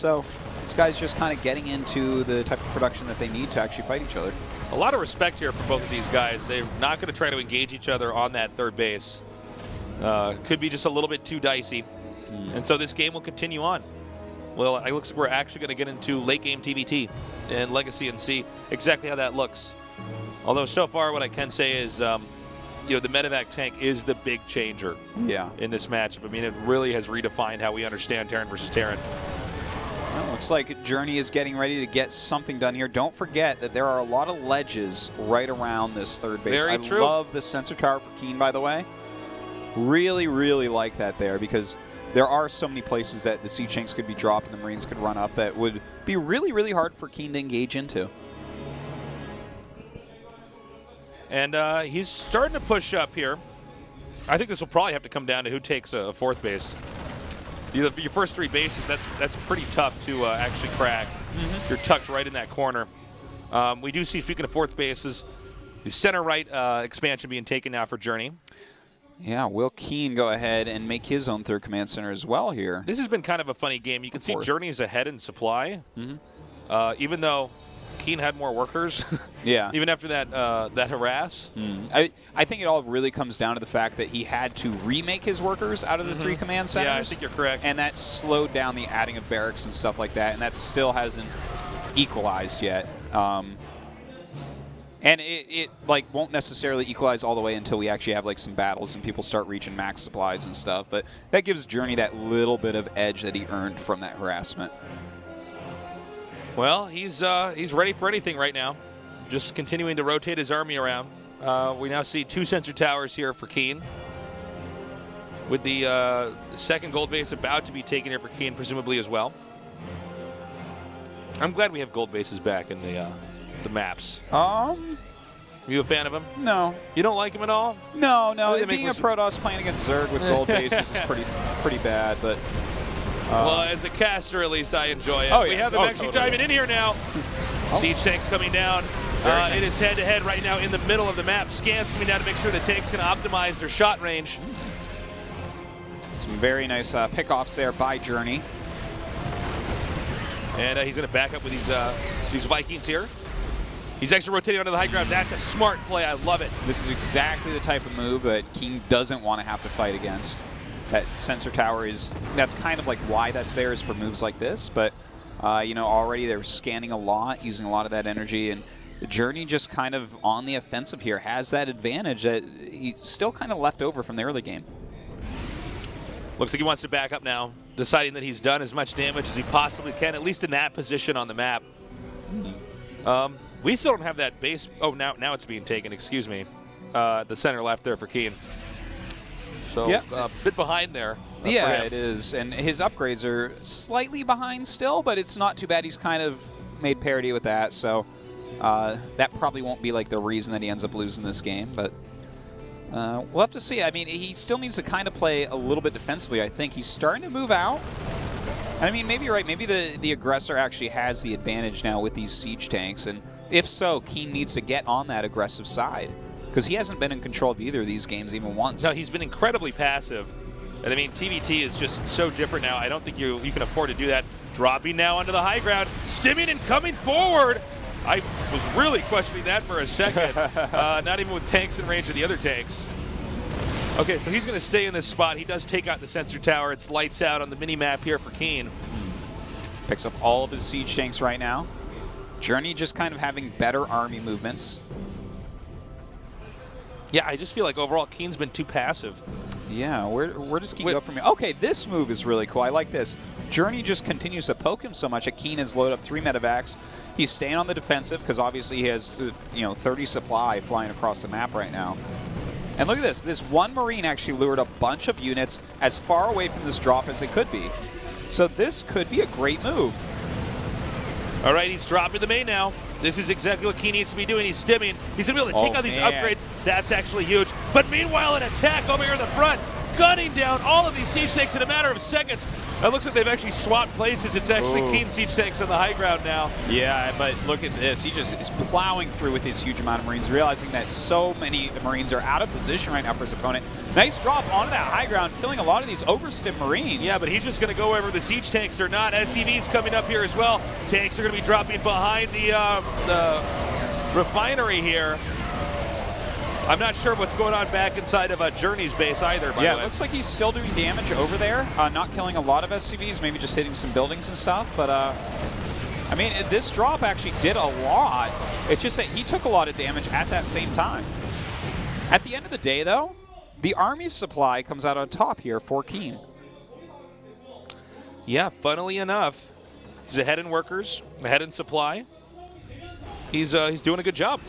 So these guys just kind of getting into the type of production that they need to actually fight each other. A lot of respect here for both of these guys. They're not going to try to engage each other on that third base. Could be just a little bit too dicey. And so this game will continue on. Well, it looks like we're actually going to get into late game TVT and Legacy and see exactly how that looks. Although so far what I can say is, you know, the medevac tank is the big changer in this matchup. I mean, it really has redefined how we understand Terran versus Terran. Well, looks like Journey is getting ready to get something done here. Don't forget that there are a lot of ledges right around this third base. Very true. I love the sensor tower for Keen, by the way. Really, really like that there because there are so many places that the siege tanks could be dropped and the Marines could run up that would be really, really hard for Keen to engage into. And he's starting to push up here. I think this will probably have to come down to who takes a fourth base. Your first three bases, that's pretty tough to actually crack. You're tucked right in that corner. We do see, speaking of fourth bases, the center right expansion being taken now for Journey. Yeah, will Keen go ahead and make his own third command center as well here? This has been kind of a funny game. You can see Journey is ahead in supply, even though Keen had more workers. Yeah. Even after that harass. I think it all really comes down to the fact that he had to remake his workers out of the three command centers. Yeah, I think you're correct. And that slowed down the adding of barracks and stuff like that, and that still hasn't equalized yet. And it like won't necessarily equalize all the way until we actually have like some battles and people start reaching max supplies and stuff. But that gives Journey that little bit of edge that he earned from that harassment. Well, he's ready for anything right now. Just continuing to rotate his army around. We now see 2 sensor towers here for Keen, with the second gold base about to be taken here for Keen, presumably as well. I'm glad we have gold bases back in the maps. You a fan of him? No. You don't like him at all? No. Well, Being a Protoss playing against Zerg with gold bases is pretty bad, but. Well, as a caster, at least I enjoy it. We have them actually diving in here now. Siege tanks coming down. Nice. It is head-to-head right now in the middle of the map. Scans coming down to make sure the tanks can optimize their shot range. Some very nice pickoffs there by Journey. And he's going to back up with these Vikings here. He's actually rotating onto the high ground. That's a smart play. I love it. This is exactly the type of move that King doesn't want to have to fight against. That sensor tower that's kind of like why that's there, is for moves like this. But, you know, already they're scanning a lot, using a lot of that energy. And the Journey just kind of on the offensive here has that advantage that he still kind of left over from the early game. Looks like he wants to back up now, deciding that he's done as much damage as he possibly can, at least in that position on the map. We still don't have that base. Oh, now it's being taken. Excuse me. The center left there for Keen. So a bit behind there. Yeah, it is. And his upgrades are slightly behind still, but it's not too bad. He's kind of made parity with that. So that probably won't be like the reason that he ends up losing this game. But we'll have to see. I mean, he still needs to kind of play a little bit defensively, I think. He's starting to move out. I mean, maybe you're right. Maybe the aggressor actually has the advantage now with these siege tanks. And if so, Keen needs to get on that aggressive side, because he hasn't been in control of either of these games even once. No, he's been incredibly passive. And I mean, TVT is just so different now. I don't think you can afford to do that. Dropping now onto the high ground, stimming and coming forward. I was really questioning that for a second. Not even with tanks in range of the other tanks. Okay, so he's going to stay in this spot. He does take out the sensor tower. It's lights out on the mini-map here for Keen. Picks up all of his siege tanks right now. Journey just kind of having better army movements. Yeah, I just feel like overall Keen's been too passive. Yeah, where does Keen go from here? Okay, this move is really cool. I like this. Journey just continues to poke him so much that Keen has loaded up 3 medevacs. He's staying on the defensive because obviously he has 30 supply flying across the map right now. And look at this. This one Marine actually lured a bunch of units as far away from this drop as they could be. So this could be a great move. All right, he's dropping the main now. This is exactly what Keen needs to be doing. He's stimming. He's going to be able to take out these upgrades. That's actually huge. But meanwhile, an attack over here in the front. gunning down all of these siege tanks in a matter of seconds. It looks like they've actually swapped places. It's actually Keen siege tanks on the high ground now. Yeah, but look at this. He just is plowing through with his huge amount of Marines, realizing that so many Marines are out of position right now for his opponent. Nice drop onto that high ground, killing a lot of these overstim Marines. Yeah, but he's just going to go wherever the siege tanks are not. SCV's coming up here as well. Tanks are going to be dropping behind the refinery here. I'm not sure what's going on back inside of Journey's base either, by the way. Yeah, it looks like he's still doing damage over there. Not killing a lot of SCVs, maybe just hitting some buildings and stuff. But, I mean, this drop actually did a lot. It's just that he took a lot of damage at that same time. At the end of the day, though, the Army's supply comes out on top here for Keen. Yeah, funnily enough, he's ahead in workers, ahead in supply. He's doing a good job.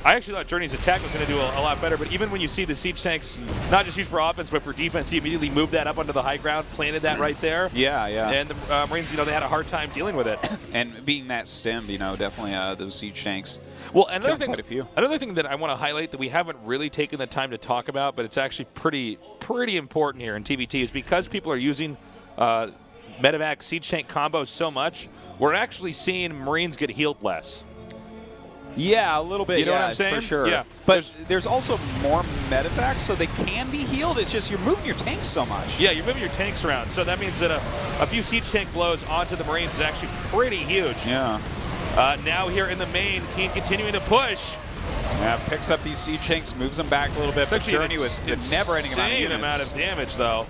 I actually thought Journey's attack was going to do a lot better, but even when you see the siege tanks not just used for offense but for defense, he immediately moved that up onto the high ground, planted that right there. Yeah, yeah. And the Marines, they had a hard time dealing with it. And being that stemmed, definitely those siege tanks. Well, another thing that I want to highlight that we haven't really taken the time to talk about, but it's actually pretty important here in TVT, is because people are using medevac siege tank combos so much, we're actually seeing Marines get healed less. Yeah, a little bit. You know what I'm saying? For sure. Yeah. But there's also more medevacs, so they can be healed. It's just you're moving your tanks so much. Yeah, you're moving your tanks around. So that means that a few siege tank blows onto the Marines is actually pretty huge. Yeah. Now here in the main, Keen continuing to push. Yeah, picks up these siege tanks, moves them back a little bit. But Journey was never-ending amount of damage, though.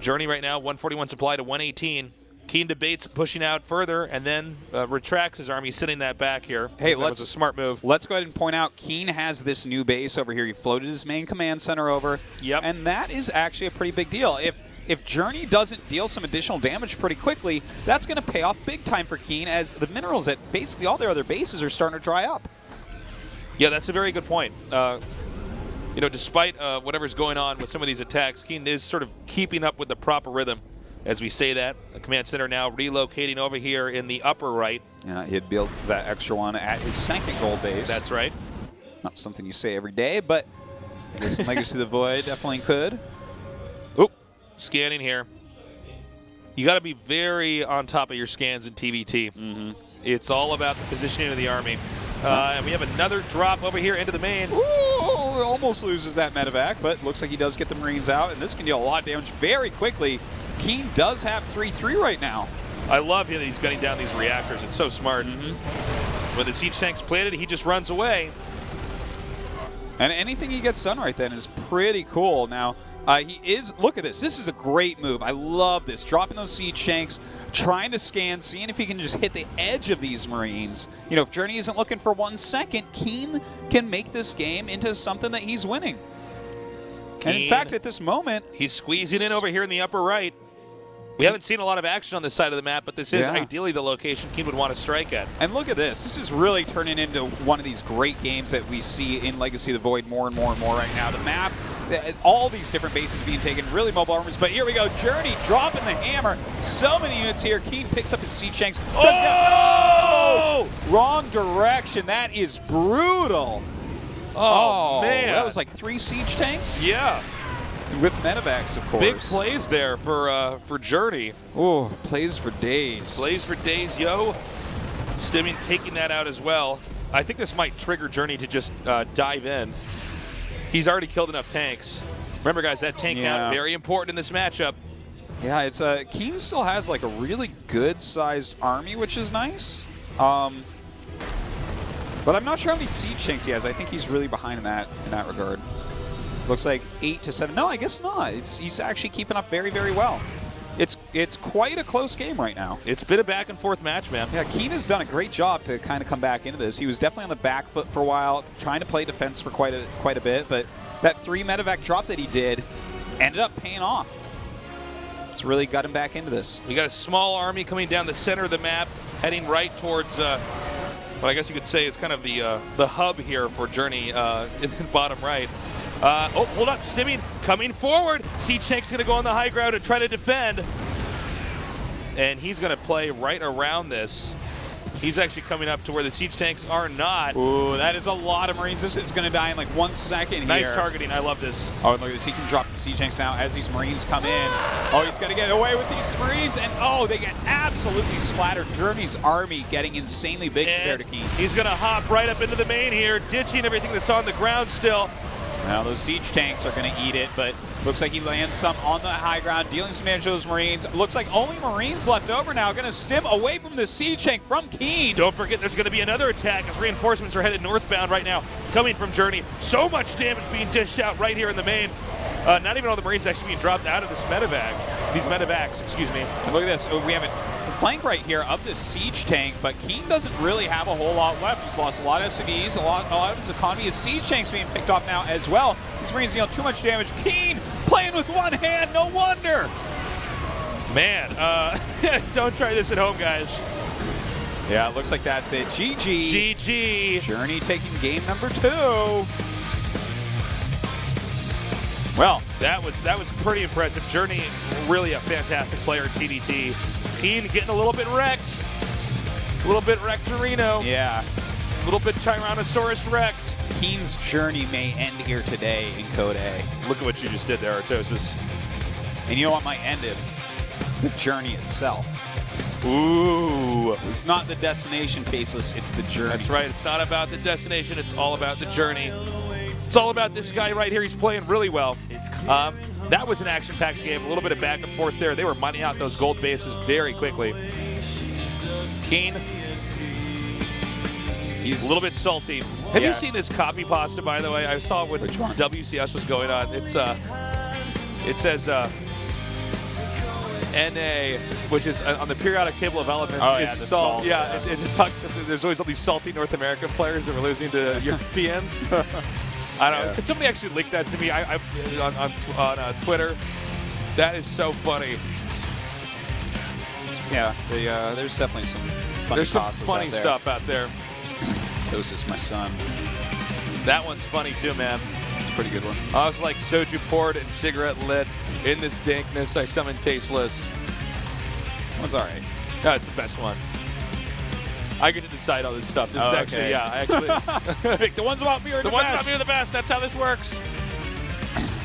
Journey right now, 141 supply to 118. Keen debates pushing out further and then retracts his army, sitting that back here. Hey, that was a smart move. Let's go ahead and point out Keen has this new base over here. He floated his main command center over. Yep. And that is actually a pretty big deal. If Journey doesn't deal some additional damage pretty quickly, that's going to pay off big time for Keen, as the minerals at basically all their other bases are starting to dry up. Yeah, that's a very good point. Despite whatever's going on with some of these attacks, Keen is sort of keeping up with the proper rhythm. As we say that, the command center now relocating over here in the upper right. Yeah, he had built that extra one at his second gold base. That's right. Not something you say every day, but I guess Legacy of the Void definitely could. Oop, scanning here. You got to be very on top of your scans in TVT. Mm-hmm. It's all about the positioning of the army. And we have another drop over here into the main. Ooh, almost loses that medevac, but looks like he does get the Marines out, and this can deal a lot of damage very quickly. Keen does have 3-3 right now. I love that he's gunning down these reactors. It's so smart. Mm-hmm. When the siege tank's planted, he just runs away. And anything he gets done right then is pretty cool. Now, look at this. This is a great move. I love this. Dropping those siege tanks, trying to scan, seeing if he can just hit the edge of these Marines. If Journey isn't looking for 1 second, Keen can make this game into something that he's winning. And in fact, at this moment, he's squeezing in over here in the upper right. We haven't seen a lot of action on this side of the map, but this is ideally the location Keen would want to strike at. And look at this. This is really turning into one of these great games that we see in Legacy of the Void more and more and more right now. The map, all these different bases being taken, really mobile armors. But here we go. Journey dropping the hammer. So many units here. Keen picks up his siege tanks. Oh! Wrong direction. That is brutal. Oh, man. That was like 3 siege tanks? Yeah. With medevacs, of course. Big plays there for Journey. Oh, plays for days. Plays for days, yo. Stimming taking that out as well. I think this might trigger Journey to just dive in. He's already killed enough tanks. Remember, guys, that tank count, very important in this matchup. Yeah, it's Keen still has like a really good-sized army, which is nice. But I'm not sure how many siege tanks he has. I think he's really behind in that regard. Looks like 8 to 7. No, I guess not. He's actually keeping up very, very well. It's quite a close game right now. It's been a back and forth match, man. Yeah, Keen has done a great job to kind of come back into this. He was definitely on the back foot for a while, trying to play defense for quite a bit, but that 3 medevac drop that he did ended up paying off. It's really got him back into this. We got a small army coming down the center of the map, heading right towards what I guess you could say is kind of the hub here for Journey in the bottom right. Oh, hold up, Stimming coming forward. Siege Tank's going to go on the high ground and try to defend. And he's going to play right around this. He's actually coming up to where the siege tanks are not. Ooh, that is a lot of Marines. This is going to die in like 1 second Nice here. targeting. I love this. Oh, and look at this. He can drop the siege tanks now as these Marines come in. Oh, he's going to get away with these Marines. And, oh, they get absolutely splattered. Germany's army getting insanely big compared to Keen's. He's going to hop right up into the main here, ditching everything that's on the ground still. Now those siege tanks are going to eat it, but looks like he lands some on the high ground, dealing some damage to those Marines. Looks like only Marines left over now. Going to stim away from the siege tank from Keen. Don't forget there's going to be another attack as reinforcements are headed northbound right now, coming from Journey. So much damage being dished out right here in the main. Not even all the Marines actually being dropped out of this medevac. These medevacs, excuse me. And look at this. We have a flank right here of this siege tank, but Keen doesn't really have a whole lot left. He's lost a lot of SCVs, a lot of his economy. His siege tanks being picked off now as well. These Marines dealing too much damage. Keen playing with one hand, no wonder. Man, don't try this at home, guys. Yeah, it looks like that's it. GG. GG. Journey taking game number 2. Well, that was pretty impressive. Journey, really a fantastic player at TDT. Keen getting a little bit wrecked. A little bit wrecked Torino. Yeah. A little bit Tyrannosaurus wrecked. Keen's journey may end here today in CodeA. Look at what you just did there, Artosis. And you know what might end it? The journey itself. Ooh. It's not the destination, Tasteless, it's the journey. That's right. It's not about the destination. It's all about the journey. It's all about this guy right here. He's playing really well. That was an action-packed game. A little bit of back and forth there. They were mining out those gold bases very quickly. Keen, he's a little bit salty. Have you seen this copy pasta, by the way? I saw it when WCS was going on. It says NA, which is on the periodic table of elements. Oh, yeah, the salt. Yeah, it just sucks because there's always all these salty North American players that were losing to Europeans. I don't know. Could somebody actually link that to me on Twitter? That is so funny. Yeah, there's definitely some funny There's some funny stuff out there. Tosis, my son. That one's funny too, man. It's a pretty good one. I was like soju poured and cigarette lit. In this dankness, I summoned Tasteless. That one's all right. That's the best one. I get to decide all this stuff. This is actually, yeah, I actually. The ones about me are the best. The ones about me are the best. That's how this works.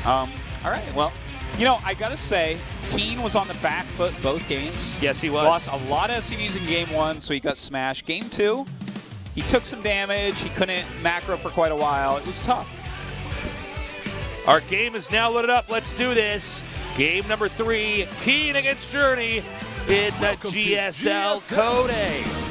All right, well, you know, I got to say, Keen was on the back foot both games. Yes, he was. Lost a lot of SCVs in game 1, so he got smashed. Game 2, he took some damage. He couldn't macro for quite a while. It was tough. Our game is now loaded up. Let's do this. Game number 3, Keen against Journey in the GSL CodeA.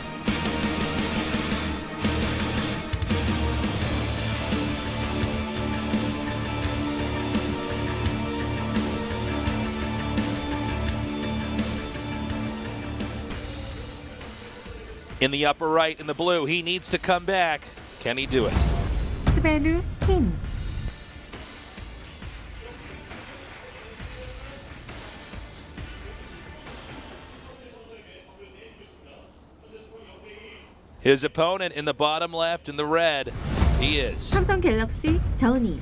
In the upper right, in the blue, he needs to come back. Can he do it? 스베르 킨. His opponent in the bottom left, in the red, he is. 삼성 갤럭시 저니.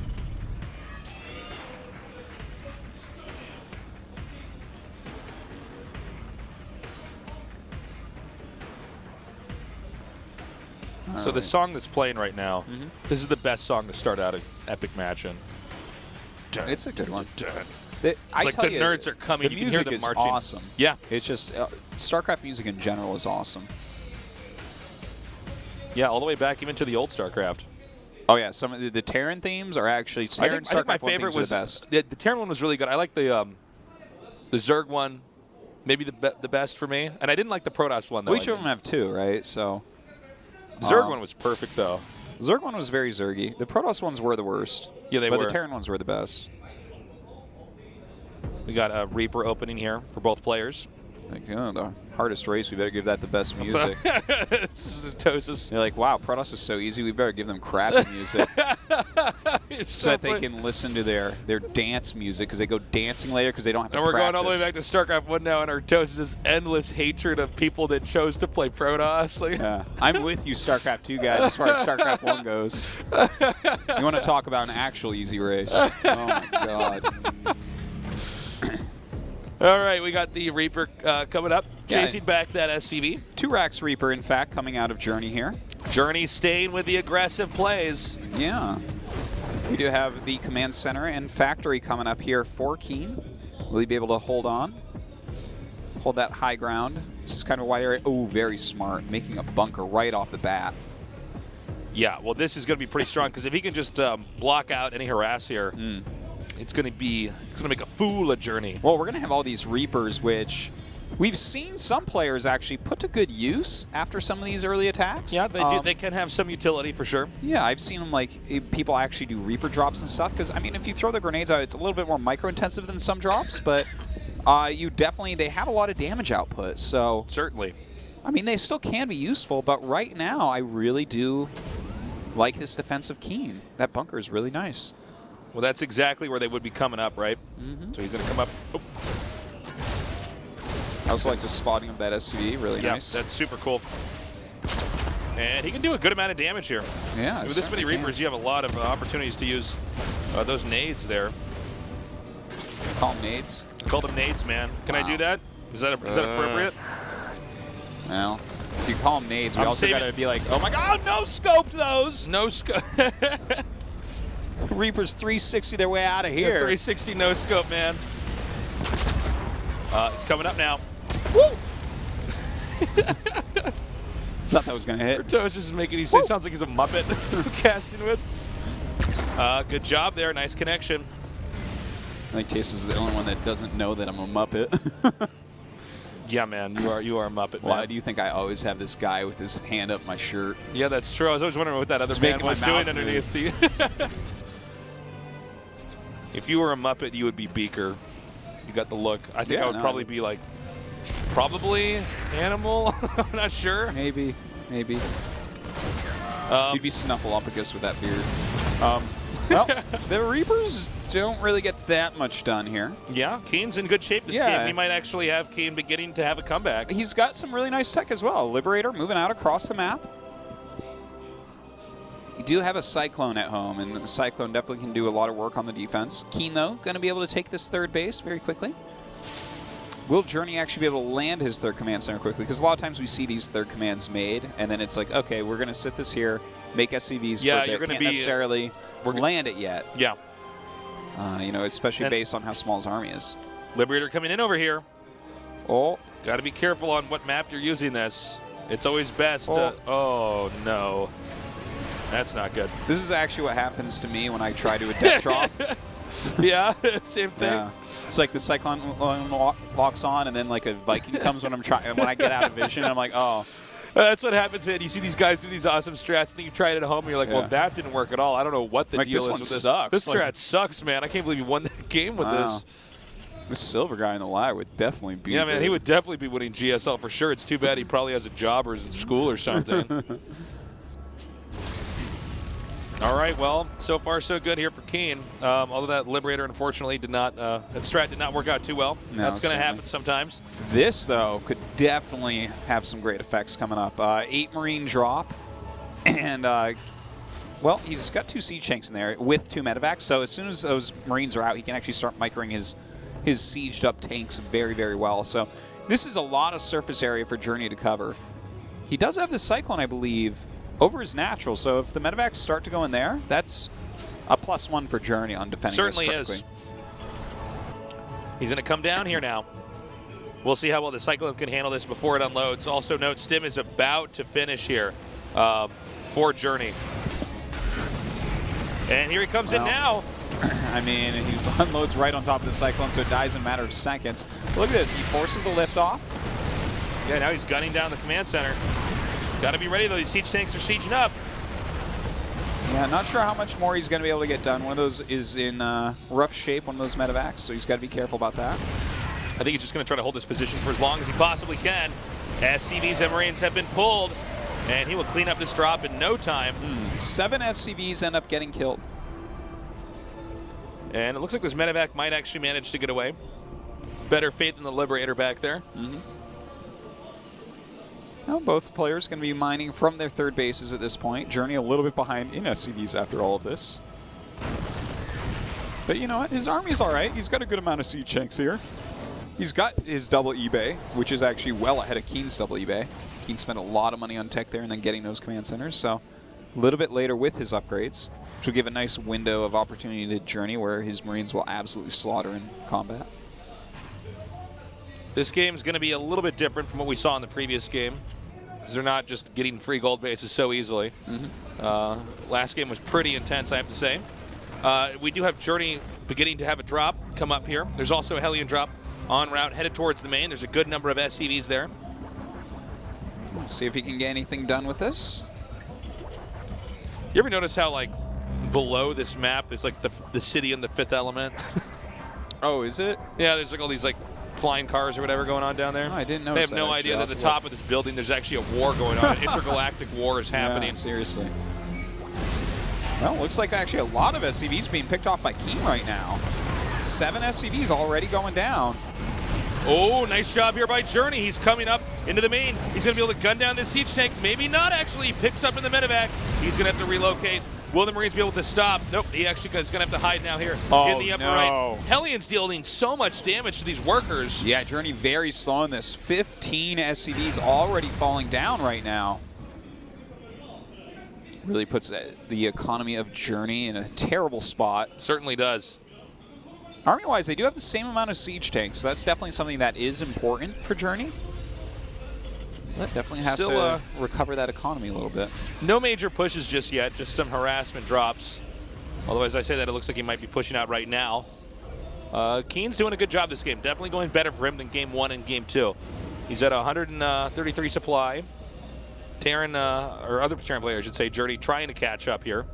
So the song that's playing right now, this is the best song to start out an epic match in. It's a good one. It's like the nerds are coming. The You can hear music them is marching. awesome. Yeah. It's just, StarCraft music in general is awesome. Yeah, all the way back even to the old StarCraft. Oh yeah, some of the Terran themes are actually. I think my favorite was the best. The Terran one was really good. I like the Zerg one, maybe the best for me. And I didn't like the Protoss one though. Well, each of them have 2, right? So Zerg one was perfect though. Zerg one was very Zergy. The Protoss ones were the worst. Yeah, they were. were. But the Terran ones were the best. We got a Reaper opening here for both pers. Like, oh, the hardest race, we better give that the best music. This is Tosis. They're like, wow, Protoss is so easy, we better give them crappy music. so that they can listen to their dance music, because they go dancing later because they don't have to And we're practice. going all the way back to StarCraft 1 now, and our Tosis' endless hatred of people that chose to play Protoss. Like, yeah. I'm with you, StarCraft 2 guys, as far as StarCraft 1 goes. You want to talk about an actual easy race. Oh, my God. All right, we got the Reaper coming up, Yeah. chasing back that SCV. 2 racks Reaper, in fact, coming out of Journey here. Journey staying with the aggressive plays. Yeah. We do have the command center and factory coming up here for Keen. Will he be able to hold on? Hold that high ground. This is kind of a wide area. Oh, very smart. Making a bunker right off the bat. Yeah, well, this is going to be pretty strong because if he can just block out any harass here, it's going to make a fool of Journey. Well, we're going to have all these Reapers, which we've seen some players actually put to good use after some of these early attacks. Yeah, they do. They can have some utility for sure. Yeah, I've seen them, like, people actually do Reaper drops and stuff, because, I mean, if you throw the grenades out, it's a little bit more micro-intensive than some drops, but they have a lot of damage output, so... Certainly. I mean, they still can be useful, but right now, I really do like this defensive Keen. That bunker is really nice. Well, that's exactly where they would be coming up, right? So he's going to come up. Oh. I also like the spotting of that SCV, really nice. Yeah, that's super cool. And he can do a good amount of damage here. Yeah, with this many Reapers, you have a lot of opportunities to use those nades there. Call them nades. Call them nades, man. Can I do that? Is that appropriate? Well, if you call them nades, we I'm also got to be like, oh my god, no scoped those! No scope. Reapers 360 their way out of here. 360 no scope, man. It's coming up now. Woo! Thought that was going to hit. Berto's just making it sounds like he's a Muppet casting with. Good job there. Nice connection. I think Taste is the only one that doesn't know that I'm a Muppet. Yeah, man. You are a Muppet, man. Why do you think I always have this guy with his hand up my shirt? Yeah, that's true. I was always wondering what that other It's man making was my doing mouth underneath the... If you were a Muppet, you would be Beaker. You got the look. I think I would probably be like... Probably Animal? I'm not sure. Maybe. You'd be Snuffleupagus with that beard. Well, the Reapers don't really get that much done here. Yeah, Keen's in good shape this game. He might actually have Keen beginning to have a comeback. He's got some really nice tech as well. Liberator moving out across the map. You do have a Cyclone at home, and a Cyclone definitely can do a lot of work on the defense. Keen, though, going to be able to take this third base very quickly. Will Journey actually be able to land his third command center quickly? Because a lot of times we see these third commands made, and then it's like, okay, we're going to sit this here, make SCVs for a bit. You're going to Can't be necessarily land it yet. Yeah. You know, especially based on how small his army is. Liberator coming in over here. Oh. Got to be careful on what map you're using this. It's always best to... Oh, no. That's not good. This is actually what happens to me when I try to a deck drop. Yeah, same thing. Yeah. It's like the Cyclone locks on, and then like a Viking comes when I get out of vision. I'm like, oh. That's what happens, man. You see these guys do these awesome strats, and then you try it at home, and you're like, well, that didn't work at all. I don't know what the deal is with this. Sucks. This strat sucks, man. I can't believe you won that game with this. This Silver guy in the live would definitely be. Yeah, man, he would definitely be winning GSL for sure. It's too bad he probably has a job or is in school or something. All right, well, so far so good here for Keen. Although that Liberator, unfortunately, that strat did not work out too well. No, that's going to happen sometimes. This, though, could definitely have some great effects coming up. 8 Marine drop, and, well, he's got 2 Siege Tanks in there with 2 medevacs, so as soon as those Marines are out, he can actually start microing his sieged-up tanks very, very well. So this is a lot of surface area for Journey to cover. He does have the Cyclone, I believe, over his natural, so if the medevacs start to go in there, that's a +1 for Journey on defending. Certainly is. He's going to come down here now. We'll see how well the Cyclone can handle this before it unloads. Also note, Stim is about to finish here for Journey. And here he comes in now. I mean, he unloads right on top of the Cyclone, so it dies in a matter of seconds. Look at this. He forces a lift off. Yeah, now he's gunning down the command center. Got to be ready, though. These siege tanks are sieging up. Yeah, not sure how much more he's going to be able to get done. One of those is in rough shape, one of those medevacs, so he's got to be careful about that. I think he's just going to try to hold this position for as long as he possibly can. SCVs and Marines have been pulled, and he will clean up this drop in no time. 7 SCVs end up getting killed. And it looks like this medevac might actually manage to get away. Better faith in the Liberator back there. Well, both players going to be mining from their third bases at this point. Journey a little bit behind in SCVs after all of this. But you know what? His army's all right. He's got a good amount of siege tanks here. He's got his double eBay, which is actually well ahead of Keen's double eBay. Keen spent a lot of money on tech there and then getting those command centers. So a little bit later with his upgrades, which will give a nice window of opportunity to Journey where his Marines will absolutely slaughter in combat. This game is going to be a little bit different from what we saw in the previous game, because they're not just getting free gold bases so easily. Last game was pretty intense, I have to say. We do have Journey beginning to have a drop come up here. There's also a Hellion drop en route headed towards the main. There's a good number of SCVs there. We'll see if he can get anything done with this. You ever notice how, like, below this map is like the city in the Fifth Element? Oh, is it? Yeah, there's like all these like flying cars or whatever going on down there. Oh, I didn't They notice have no that, idea actually. that at the top of this building there's actually a war going on. An intergalactic war is happening. Yeah, seriously. Well, looks like actually a lot of SCVs being picked off by Keen right now. 7 SCVs already going down. Oh, nice job here by Journey. He's coming up into the main. He's going to be able to gun down this siege tank. Maybe not, actually. He picks up in the medevac. He's going to have to relocate. Will the Marines be able to stop? Nope, he actually is going to have to hide now here in the upper right. Hellion's dealing so much damage to these workers. Yeah, Journey very slow in this. 15 SCVs already falling down right now. Really puts the economy of Journey in a terrible spot. Certainly does. Army-wise, they do have the same amount of siege tanks, so that's definitely something that is important for Journey. That definitely has to recover that economy a little bit. No major pushes just yet, just some harassment drops. Although, as I say that, it looks like he might be pushing out right now. Keen's doing a good job this game. Definitely going better for him than Game 1 and Game 2. He's at 133 supply. Terran, or other Terran players, I should say, Journey trying to catch up here.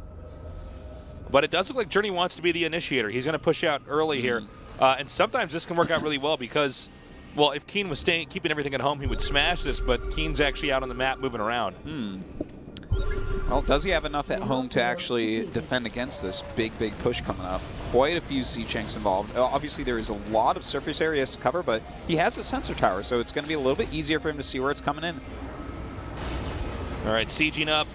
But it does look like Journey wants to be the initiator. He's going to push out early here. And sometimes this can work out really well because, well, if Keen was keeping everything at home, he would smash this, but Keen's actually out on the map moving around. Well, does he have enough at home to actually defend against this big, big push coming up? Quite a few siege tanks involved. Obviously, there is a lot of surface areas to cover, but he has a sensor tower, so it's going to be a little bit easier for him to see where it's coming in. All right, sieging up.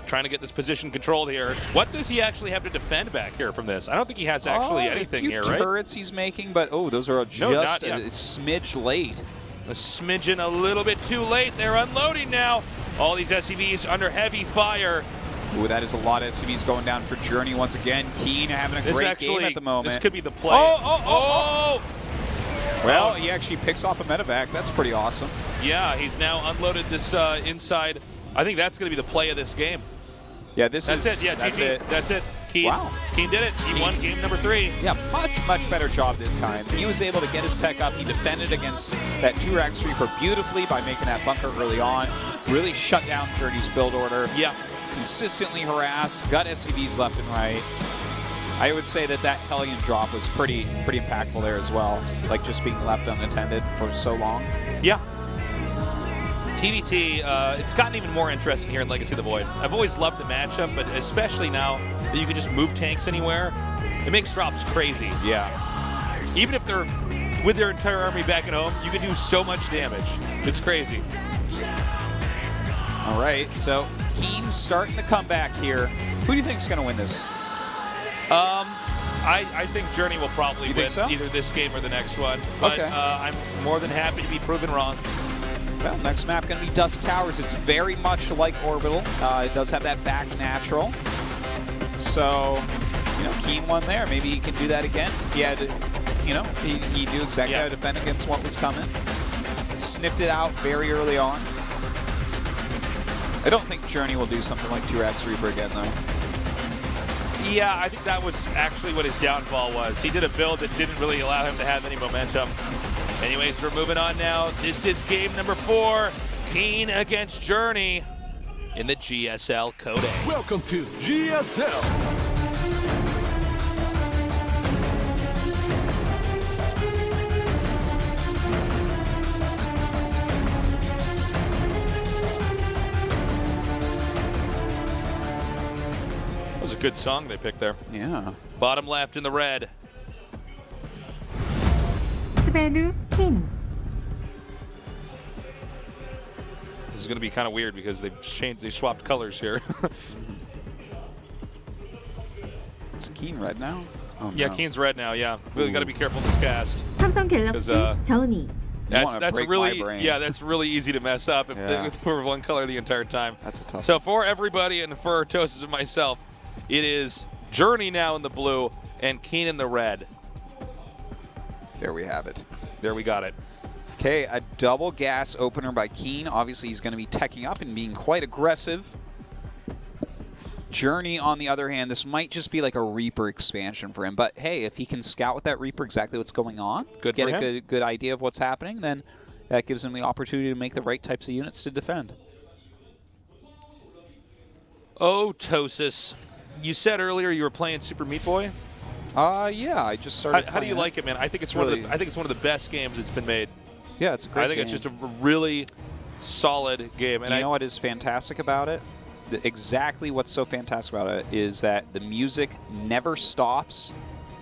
Trying to get this position controlled here. What does he actually have to defend back here from this? I don't think he has actually anything here, right? Turrets he's making, but those are just a smidge late. A smidgen a little bit too late. They're unloading now. All these SCVs under heavy fire. Ooh, that is a lot of SCVs going down for Journey once again. Keen having a great game at the moment. This could be the play. Well, he actually picks off a medevac. That's pretty awesome. Yeah, he's now unloaded this inside. I think that's going to be the play of this game. Yeah, that's it. Yeah, that's GG. it. That's it. Keen, wow. Keen did it. He won game number 3. Yeah, much better job this time. He was able to get his tech up. He defended against that 2-rack sweeper beautifully by making that bunker early on. Really shut down Journey's build order. Yeah. Consistently harassed. Got SCVs left and right. I would say that Hellion drop was pretty impactful there as well. Like just being left unattended for so long. Yeah. TVT, it's gotten even more interesting here in Legacy of the Void. I've always loved the matchup, but especially now that you can just move tanks anywhere, it makes drops crazy. Yeah. Even if they're with their entire army back at home, you can do so much damage. It's crazy. All right, so Keen starting the comeback here. Who do you think is going to win this? I think Journey will probably win either this game or the next one. But I'm more than happy to be proven wrong. Well, next map going to be Dusk Towers. It's very much like Orbital. It does have that back natural. So, Keen won there. Maybe he can do that again. He had, he knew exactly how to defend against what was coming. Sniffed it out very early on. I don't think Journey will do something like 2-rack Reaper again, though. Yeah, I think that was actually what his downfall was. He did a build that didn't really allow him to have any momentum. Anyways, we're moving on now. This is game number 4. Keen against Journey in the GSL CodeA. Welcome to GSL. That was a good song they picked there. Yeah. Bottom left in the red. 스베누 킨. This is going to be kind of weird because they swapped colors here. It's Keen red now. Oh, Yeah, no. Keen's red now. Yeah, really got to be careful in this cast. 삼성 갤럭시 'Cause, 저니. That's break really my brain. that's really easy to mess up if Yeah. they were one color the entire time. That's a tough So for everybody and for Tosis and myself, it is Journey now in the blue and Keen in the red. There we have it. There we got it. Okay, a double gas opener by Keen. Obviously, he's going to be teching up and being quite aggressive. Journey, on the other hand, this might just be like a Reaper expansion for him. But hey, if he can scout with that Reaper exactly what's going on, Good get for a him. good idea of what's happening, then that gives him the opportunity to make the right types of units to defend. Oh, Tosis, you said earlier you were playing Super Meat Boy. Yeah, I just started. How do you playing like it, man? I think it's Really- one of the best games that's been made. Yeah, it's a great I think game. it's just a really solid game. And You know what is fantastic about it? Exactly what's so fantastic about it is that the music never stops,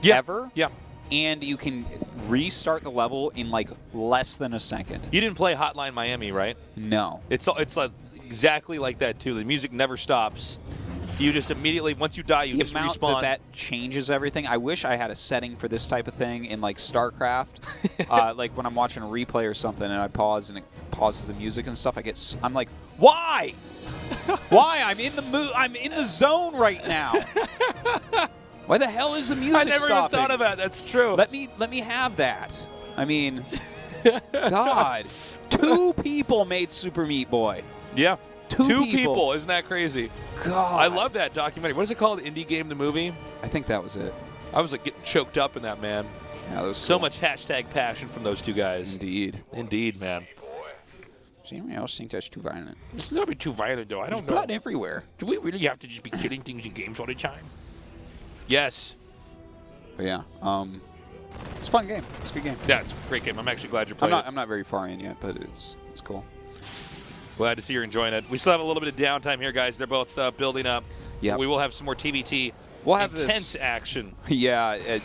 Yeah. ever. Yeah. And you can restart the level in like less than a second. You didn't play Hotline Miami, right? No. It's like exactly like that too. The music never stops. You just immediately, once you die, you The just amount respawn. that changes everything. I wish I had a setting for this type of thing in like StarCraft. Like when I'm watching a replay or something and I pause and it pauses the music and stuff, I'm like, why? Why? I'm in the zone right now. Why the hell is the music I never stopping? even thought of that. That's true. Let me have that. I mean, God, 2 people made Super Meat Boy. Yeah. Two people. Isn't that crazy? God, I love that documentary. What is it called? Indie Game the Movie? I think that was it. I was like getting choked up in that, man. Yeah, that was So cool. much hashtag passion from those two guys. Indeed. Indeed, man. Does anyone else think that's too violent? It's not be too violent, though. I There's don't know. blood everywhere. Do we really have to just be killing things in games all the time? Yes. But yeah, it's a fun game. It's a good game. Yeah, it's a great game. I'm actually glad you're playing it. I'm not very far in yet, but it's cool. Glad to see you're enjoying it. We still have a little bit of downtime here, guys. They're both building up. Yep. We will have some more TBT. We'll have intense this. action. Yeah,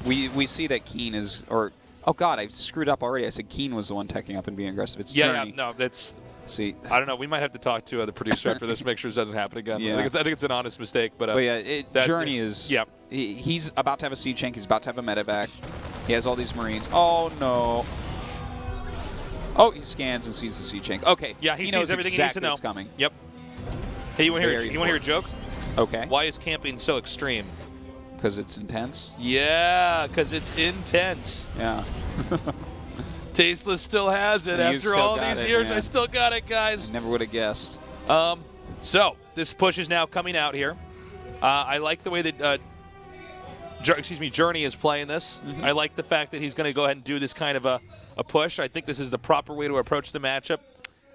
we see that Keen is, or oh God, I screwed up already. I said Keen was the one teching up and being aggressive. It's Journey. No, that's. See, I don't know. We might have to talk to the producer after this, make sure this doesn't happen again. Yeah. I think it's an honest mistake, but yeah, Journey is. Yeah. He's about to have a siege tank. He's about to have a medevac. He has all these Marines. Oh no. Oh, he scans and sees the siege tank. Okay. Yeah, he knows sees everything exactly he needs to know. what's coming. Yep. Hey, you want to Very hear a joke? Okay. Why is camping so extreme? Because it's intense. Yeah, because it's intense. Yeah. Tasteless still has it You after still all got these it, years. man. I still got it, guys. Never would have guessed. So this push is now coming out here. I like the way that Journey is playing this. Mm-hmm. I like the fact that he's going to go ahead and do this kind of a push. I think this is the proper way to approach the matchup,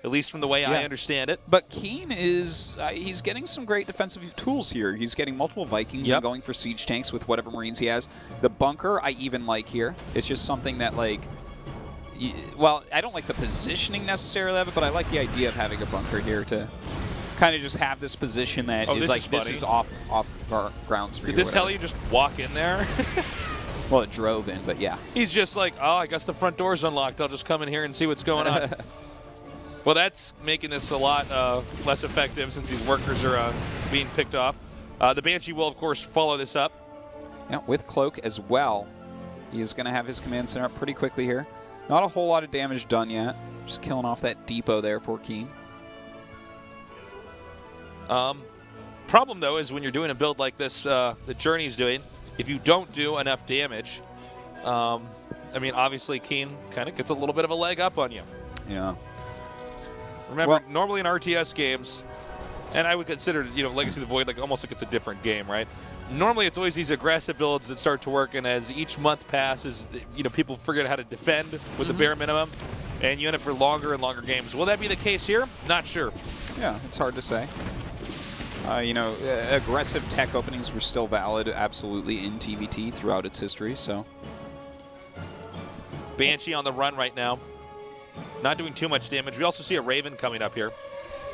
at least from the way I understand it. But Keen is, he's getting some great defensive tools here. He's getting multiple Vikings Yep. and going for siege tanks with whatever Marines he has. The bunker I even like here. It's just something that like, well, I don't like the positioning necessarily of it, but I like the idea of having a bunker here to kind of just have this position that is this like, is this funny. is off grounds for Did you. this hell you just walk in there? Well, it drove in, but yeah. He's just like, oh, I guess the front door's unlocked. I'll just come in here and see what's going on. Well, that's making this a lot less effective since these workers are being picked off. The Banshee will, of course, follow this up. Yeah, with Cloak as well. He is going to have his command center up pretty quickly here. Not a whole lot of damage done yet. Just killing off that depot there for Keen. Problem, though, is when you're doing a build like this, that Journey's doing, if you don't do enough damage, I mean, obviously, Keen kind of gets a little bit of a leg up on you. Yeah. Remember, normally in RTS games, and I would consider, Legacy of the Void almost like it's a different game, right? Normally, it's always these aggressive builds that start to work, and as each month passes, people figure out how to defend with the bare minimum, and you end up for longer and longer games. Will that be the case here? Not sure. Yeah, it's hard to say. Aggressive tech openings were still valid, absolutely, in TVT throughout its history, so. Banshee on the run right now. Not doing too much damage. We also see a Raven coming up here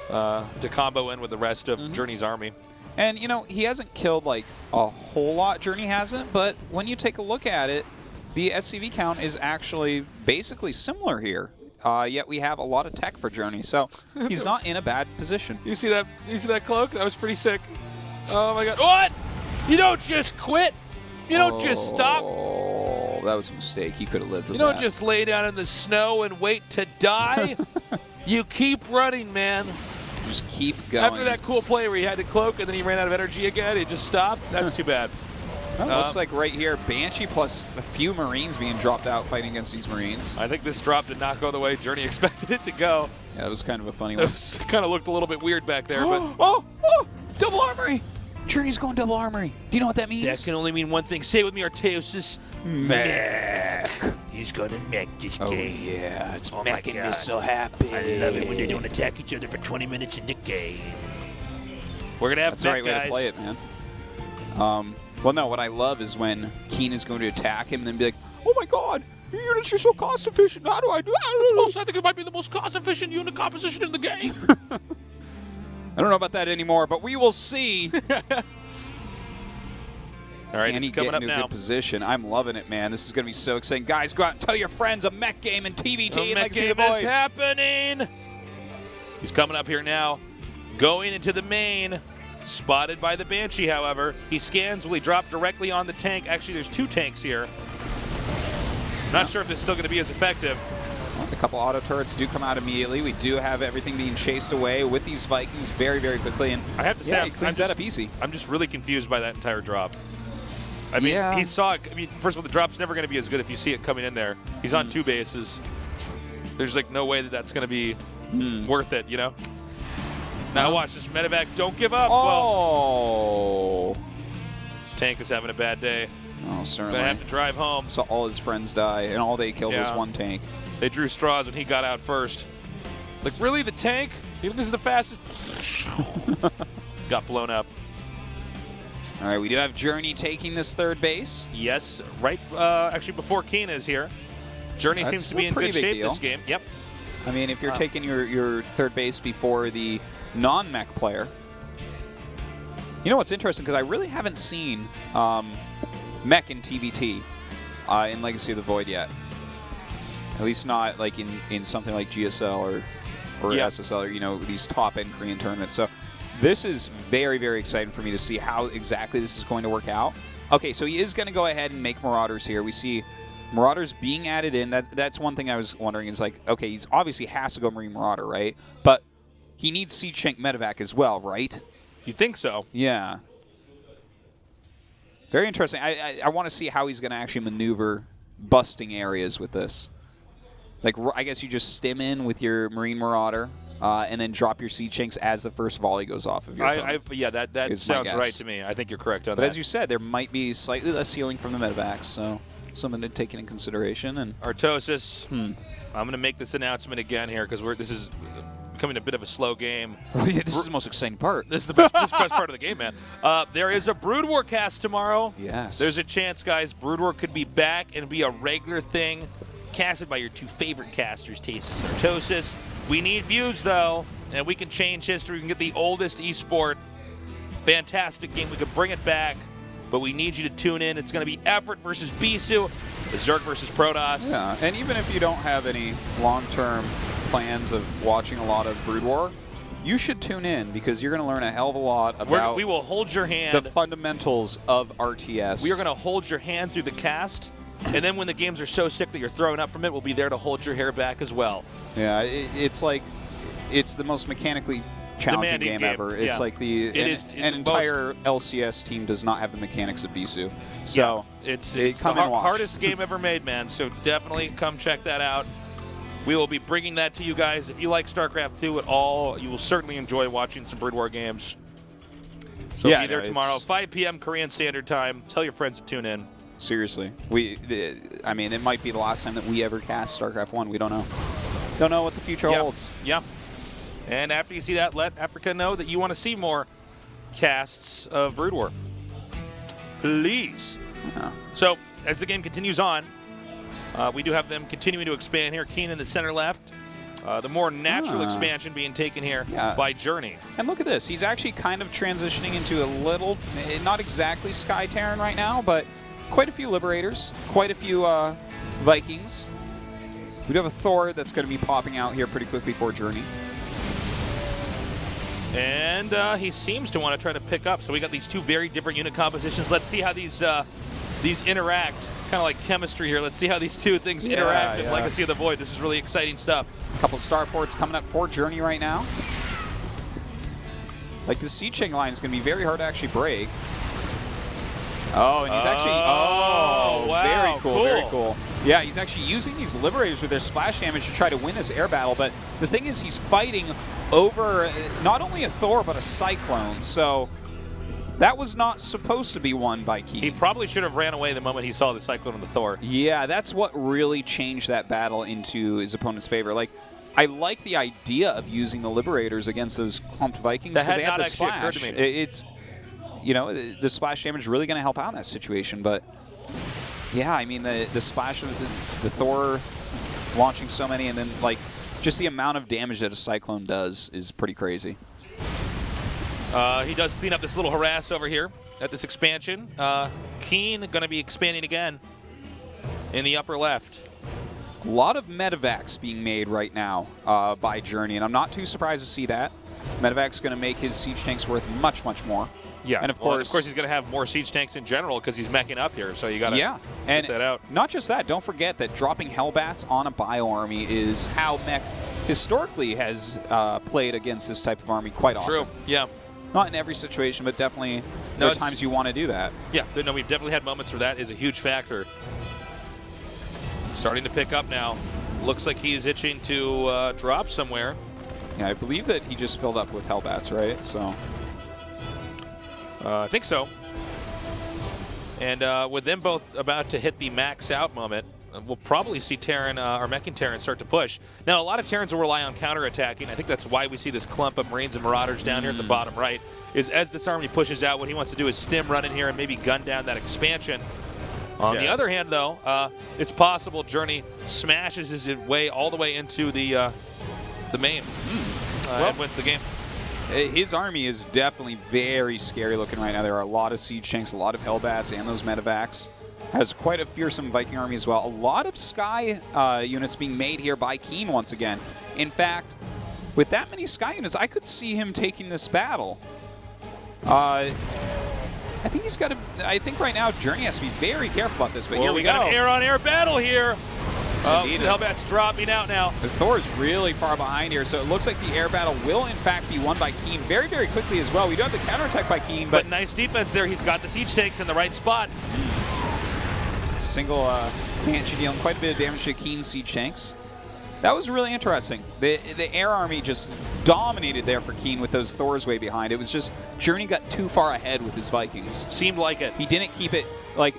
to combo in with the rest of Journey's army. And, he hasn't killed, like, a whole lot. Journey hasn't, but when you take a look at it, the SCV count is actually basically similar here. Yet we have a lot of tech for Journey, so he's not in a bad position. You see that? You see that cloak? That was pretty sick. Oh my God! What? You don't just quit. You don't just stop. Oh, that was a mistake. He could have lived with You don't that. just lay down in the snow and wait to die. You keep running, man. Just keep going. After that cool play where he had to cloak and then he ran out of energy again, he just stopped. That's too bad. Well, looks like right here, Banshee plus a few Marines being dropped out fighting against these Marines. I think this drop did not go the way Journey expected it to go. Yeah, that was kind of a funny It one. kind of looked a little bit weird back there, but Oh! Double armory! Journey's going double armory. Do you know what that means? that can only mean one thing. Say it with me, Arteosis. Mech. He's gonna mech this Oh, game. yeah. It's Oh my making me God. so happy. I love it when they don't attack each other for 20 minutes in the game. We're gonna have That's the mech right way guys. to play it, man. Well, no, what I love is when Keen is going to attack him and then be like, oh my god, your units are so cost efficient. How do I do that? I think it might be the most cost-efficient unit composition in the game. I don't know about that anymore, but we will see. All right, Can it's he coming get up into a now. good position? I'm loving it, man. This is going to be so exciting. Guys, go out and tell your friends a mech game in TVT The and mech Legacy of the game is Void. happening. He's coming up here now. Going into the main. Spotted by the Banshee, however. He scans. Will he drop directly on the tank? Actually, there's two tanks here. Not sure if this is still going to be as effective. Well, a couple auto turrets do come out immediately. We do have everything being chased away with these Vikings very, very quickly. And I have to say, yeah, he cleans that up easy. I'm just really confused by that entire drop. I mean, Yeah. he saw it. I mean, first of all, the drop's never going to be as good if you see it coming in there. He's on two bases. There's like no way that that's going to be worth it, you know? Now watch this medevac. Don't give up. Well, Oh. this tank is having a bad day. Oh, certainly. Gonna have to drive home. Saw all his friends die, and all they killed was Yeah. one tank. They drew straws when he got out first. Like, really, the tank? You think this is the fastest? Got blown up. All right, we do have Journey taking this third base. Yes, right. Actually, before Keen is here. Journey That's seems to be a in pretty good big shape deal. this game. Yep. I mean, if you're taking your third base before the non-mech player. You know what's interesting? Because I really haven't seen mech in TVT in Legacy of the Void yet. At least not like in something like GSL or Yep. SSL or, you know, these top-end Korean tournaments. So this is very, very exciting for me to see how exactly this is going to work out. Okay, so he is going to go ahead and make Marauders here. We see Marauders being added in. That's one thing I was wondering is like, okay, he's obviously has to go Marine Marauder, right? But he needs Siege Tank Medevac as well, right? You think so? Yeah. Very interesting. I want to see how he's going to actually maneuver busting areas with this. Like, I guess you just stim in with your Marine Marauder and then drop your Siege Tanks as the first volley goes off of your opponent. Yeah, that Is my sounds guess. right to me. I think you're correct on But that. as you said, there might be slightly less healing from the Medevacs, so something to take into consideration. And Artosis, I'm going to make this announcement again here because this is becoming a bit of a slow game. this is the most exciting part. This is the best part of the game, man. There is a Brood War cast tomorrow. Yes. There's a chance, guys, Brood War could be back and be a regular thing, casted by your two favorite casters, Tasis and Artosis. We need views, though, and we can change history. We can get the oldest esport. Fantastic game. We could bring it back, but we need you to tune in. It's going to be Effort versus Bisu, Berserk versus Protoss. Yeah, and even if you don't have any long-term plans of watching a lot of Brood War, you should tune in because you're going to learn a hell of a lot about We will hold your hand. the fundamentals of RTS. We are going to hold your hand through the cast, and then when the games are so sick that you're throwing up from it, we'll be there to hold your hair back as well. Yeah, it's like it's the most mechanically challenging Demanding game game, ever. It's yeah. like It's an the entire LCS team does not have the mechanics of Bisu. So it's come the and watch. hardest game ever made, man. So definitely come check that out. We will be bringing that to you guys. If you like StarCraft 2 at all, you will certainly enjoy watching some Brood War games. So Yeah, be there no, tomorrow, it's- 5 p.m. Korean Standard Time. Tell your friends to tune in. Seriously, I mean, it might be the last time that we ever cast StarCraft 1. We don't know. Don't know what the future holds. Yeah. And after you see that, let Africa know that you want to see more casts of Brood War. Please. Yeah. So, as the game continues on, we do have them continuing to expand here. Keen in the center left. The more natural expansion being taken here by Journey. And look at this. He's actually kind of transitioning into a little, not exactly Sky Terran right now, but quite a few Liberators, quite a few Vikings. We do have a Thor that's going to be popping out here pretty quickly for Journey. And he seems to want to try to pick up. So we got these two very different unit compositions. Let's see how these these interact. It's kind of like chemistry here. Let's see how these two things interact in Legacy of the Void. This is really exciting stuff. A couple starports coming up for Journey right now. Like, the siege tank line is going to be very hard to actually break. Oh, and he's actually... Oh, wow, very cool, very cool. Yeah, he's actually using these Liberators with their splash damage to try to win this air battle, but the thing is he's fighting over not only a Thor, but a Cyclone, so that was not supposed to be won by Keen. He probably should have ran away the moment he saw the Cyclone and the Thor. Yeah, that's what really changed that battle into his opponent's favor. Like, I like the idea of using the Liberators against those clumped Vikings because they have the splash. It's, you know, the splash damage is really going to help out in that situation, but yeah, I mean, the splash of the Thor launching so many, and then, like, just the amount of damage that a Cyclone does is pretty crazy. He does clean up this little harass over here at this expansion. Keen going to be expanding again in the upper left. A lot of medevacs being made right now by Journey, and I'm not too surprised to see that. Medevac's going to make his siege tanks worth much, much more. Yeah, and of course he's going to have more siege tanks in general because he's meching up here, so you got to get that out. Not just that, don't forget that dropping Hellbats on a bio army is how mech historically has played against this type of army quite often. True, yeah. Not in every situation, but definitely there are times you want to do that. Yeah, no, we've definitely had moments where that is a huge factor. Starting to pick up now. Looks like he's itching to drop somewhere. Yeah, I believe that he just filled up with Hellbats, right? So I think so. And with them both about to hit the max out moment, we'll probably see Terran, or Meching Terran, start to push. Now, a lot of Terrans will rely on counterattacking. I think that's why we see this clump of Marines and Marauders down here at the bottom right, is as this army pushes out, what he wants to do is stim run in here and maybe gun down that expansion. On the other hand, though, it's possible Journey smashes his way all the way into the main and wins the game. His army is definitely very scary looking right now. There are a lot of siege tanks, a lot of Hellbats, and those medevacs. Has quite a fearsome Viking army as well. A lot of Sky units being made here by Keen once again. In fact, with that many Sky units, I could see him taking this battle. I think he's got to. I think right now Journey has to be very careful about this. But here we got an air-on-air battle here. The Hellbat's dropping out now. Thor is really far behind here, so it looks like the air battle will in fact be won by Keen very, very quickly as well. We do have the counterattack by Keen, but nice defense there. He's got the siege tanks in the right spot. Single Banshee dealing quite a bit of damage to Keen's siege tanks. That was really interesting. The air army just dominated there for Keen with those Thors way behind. It was just Journey got too far ahead with his Vikings. Seemed like it. He didn't keep it, like,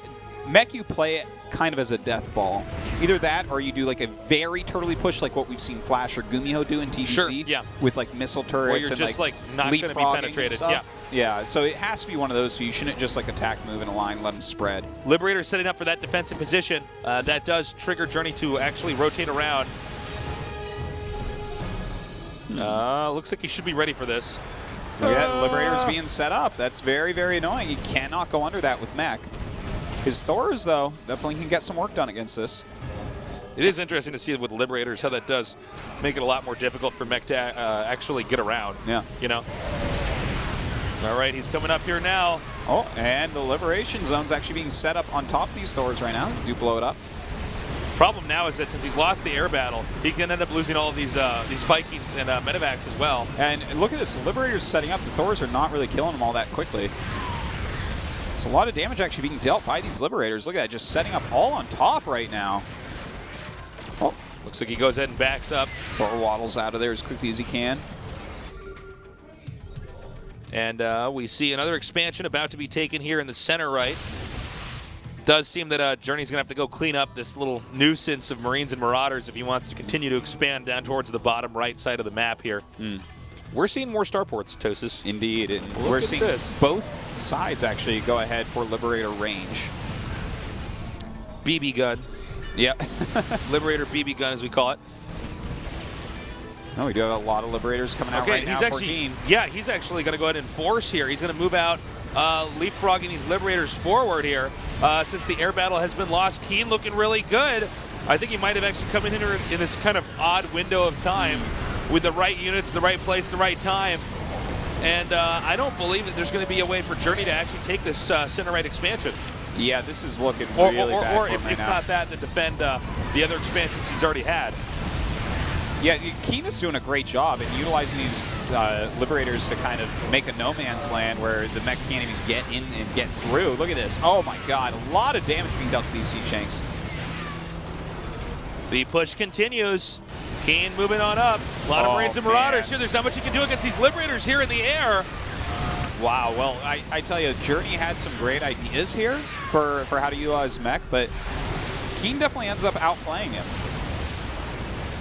mech you play it kind of as a death ball. Either that or you do like a very turtly push like what we've seen Flash or Gumiho do in TBC. Sure, yeah. With like missile turrets where you're and just like not going to be penetrated. Yeah. Yeah, so it has to be one of those two. You shouldn't just like attack, move in a line, let them spread. Liberator setting up for that defensive position. That does trigger Journey to actually rotate around. Looks like he should be ready for this. Yeah, Liberator's being set up. That's very, very annoying. He cannot go under that with mech. His Thors, though, definitely can get some work done against this. It is interesting to see with Liberators how that does make it a lot more difficult for mech to actually get around. Yeah. You know? All right, he's coming up here now. Oh, and the Liberation Zone's actually being set up on top of these Thors right now. Do blow it up. Problem now is that since he's lost the air battle, he can end up losing all of these Vikings and medevacs as well. And look at this, Liberator's setting up. The Thors are not really killing him all that quickly. There's a lot of damage actually being dealt by these Liberators. Look at that, just setting up all on top right now. Oh, looks like he goes ahead and backs up. Thor waddles out of there as quickly as he can. And we see another expansion about to be taken here in the center right. Does seem that Journey's going to have to go clean up this little nuisance of Marines and Marauders if he wants to continue to expand down towards the bottom right side of the map here. We're seeing more starports, Tosis. Indeed, and we're seeing both sides actually go ahead for Liberator range. BB gun. Yeah. Liberator BB gun, as we call it. No, we do have a lot of Liberators coming out right now for Keen. Yeah, he's actually going to go ahead and force here. He's going to move out, leapfrogging these Liberators forward here. Since the air battle has been lost, Keen looking really good. I think he might have actually come in here in this kind of odd window of time with the right units, the right place, the right time. And I don't believe that there's going to be a way for Journey to actually take this center right expansion. Yeah, this is looking really bad or for him if right now. not that, to defend the other expansions he's already had. Yeah, Keen is doing a great job at utilizing these Liberators to kind of make a no man's land where the mech can't even get in and get through. Look at this. Oh my god, a lot of damage being dealt to these siege tanks. The push continues. Keen moving on up. A lot of Marines and Marauders here. There's not much you can do against these Liberators here in the air. Wow, well, I tell you, Journey had some great ideas here for how to utilize mech, but Keen definitely ends up outplaying him.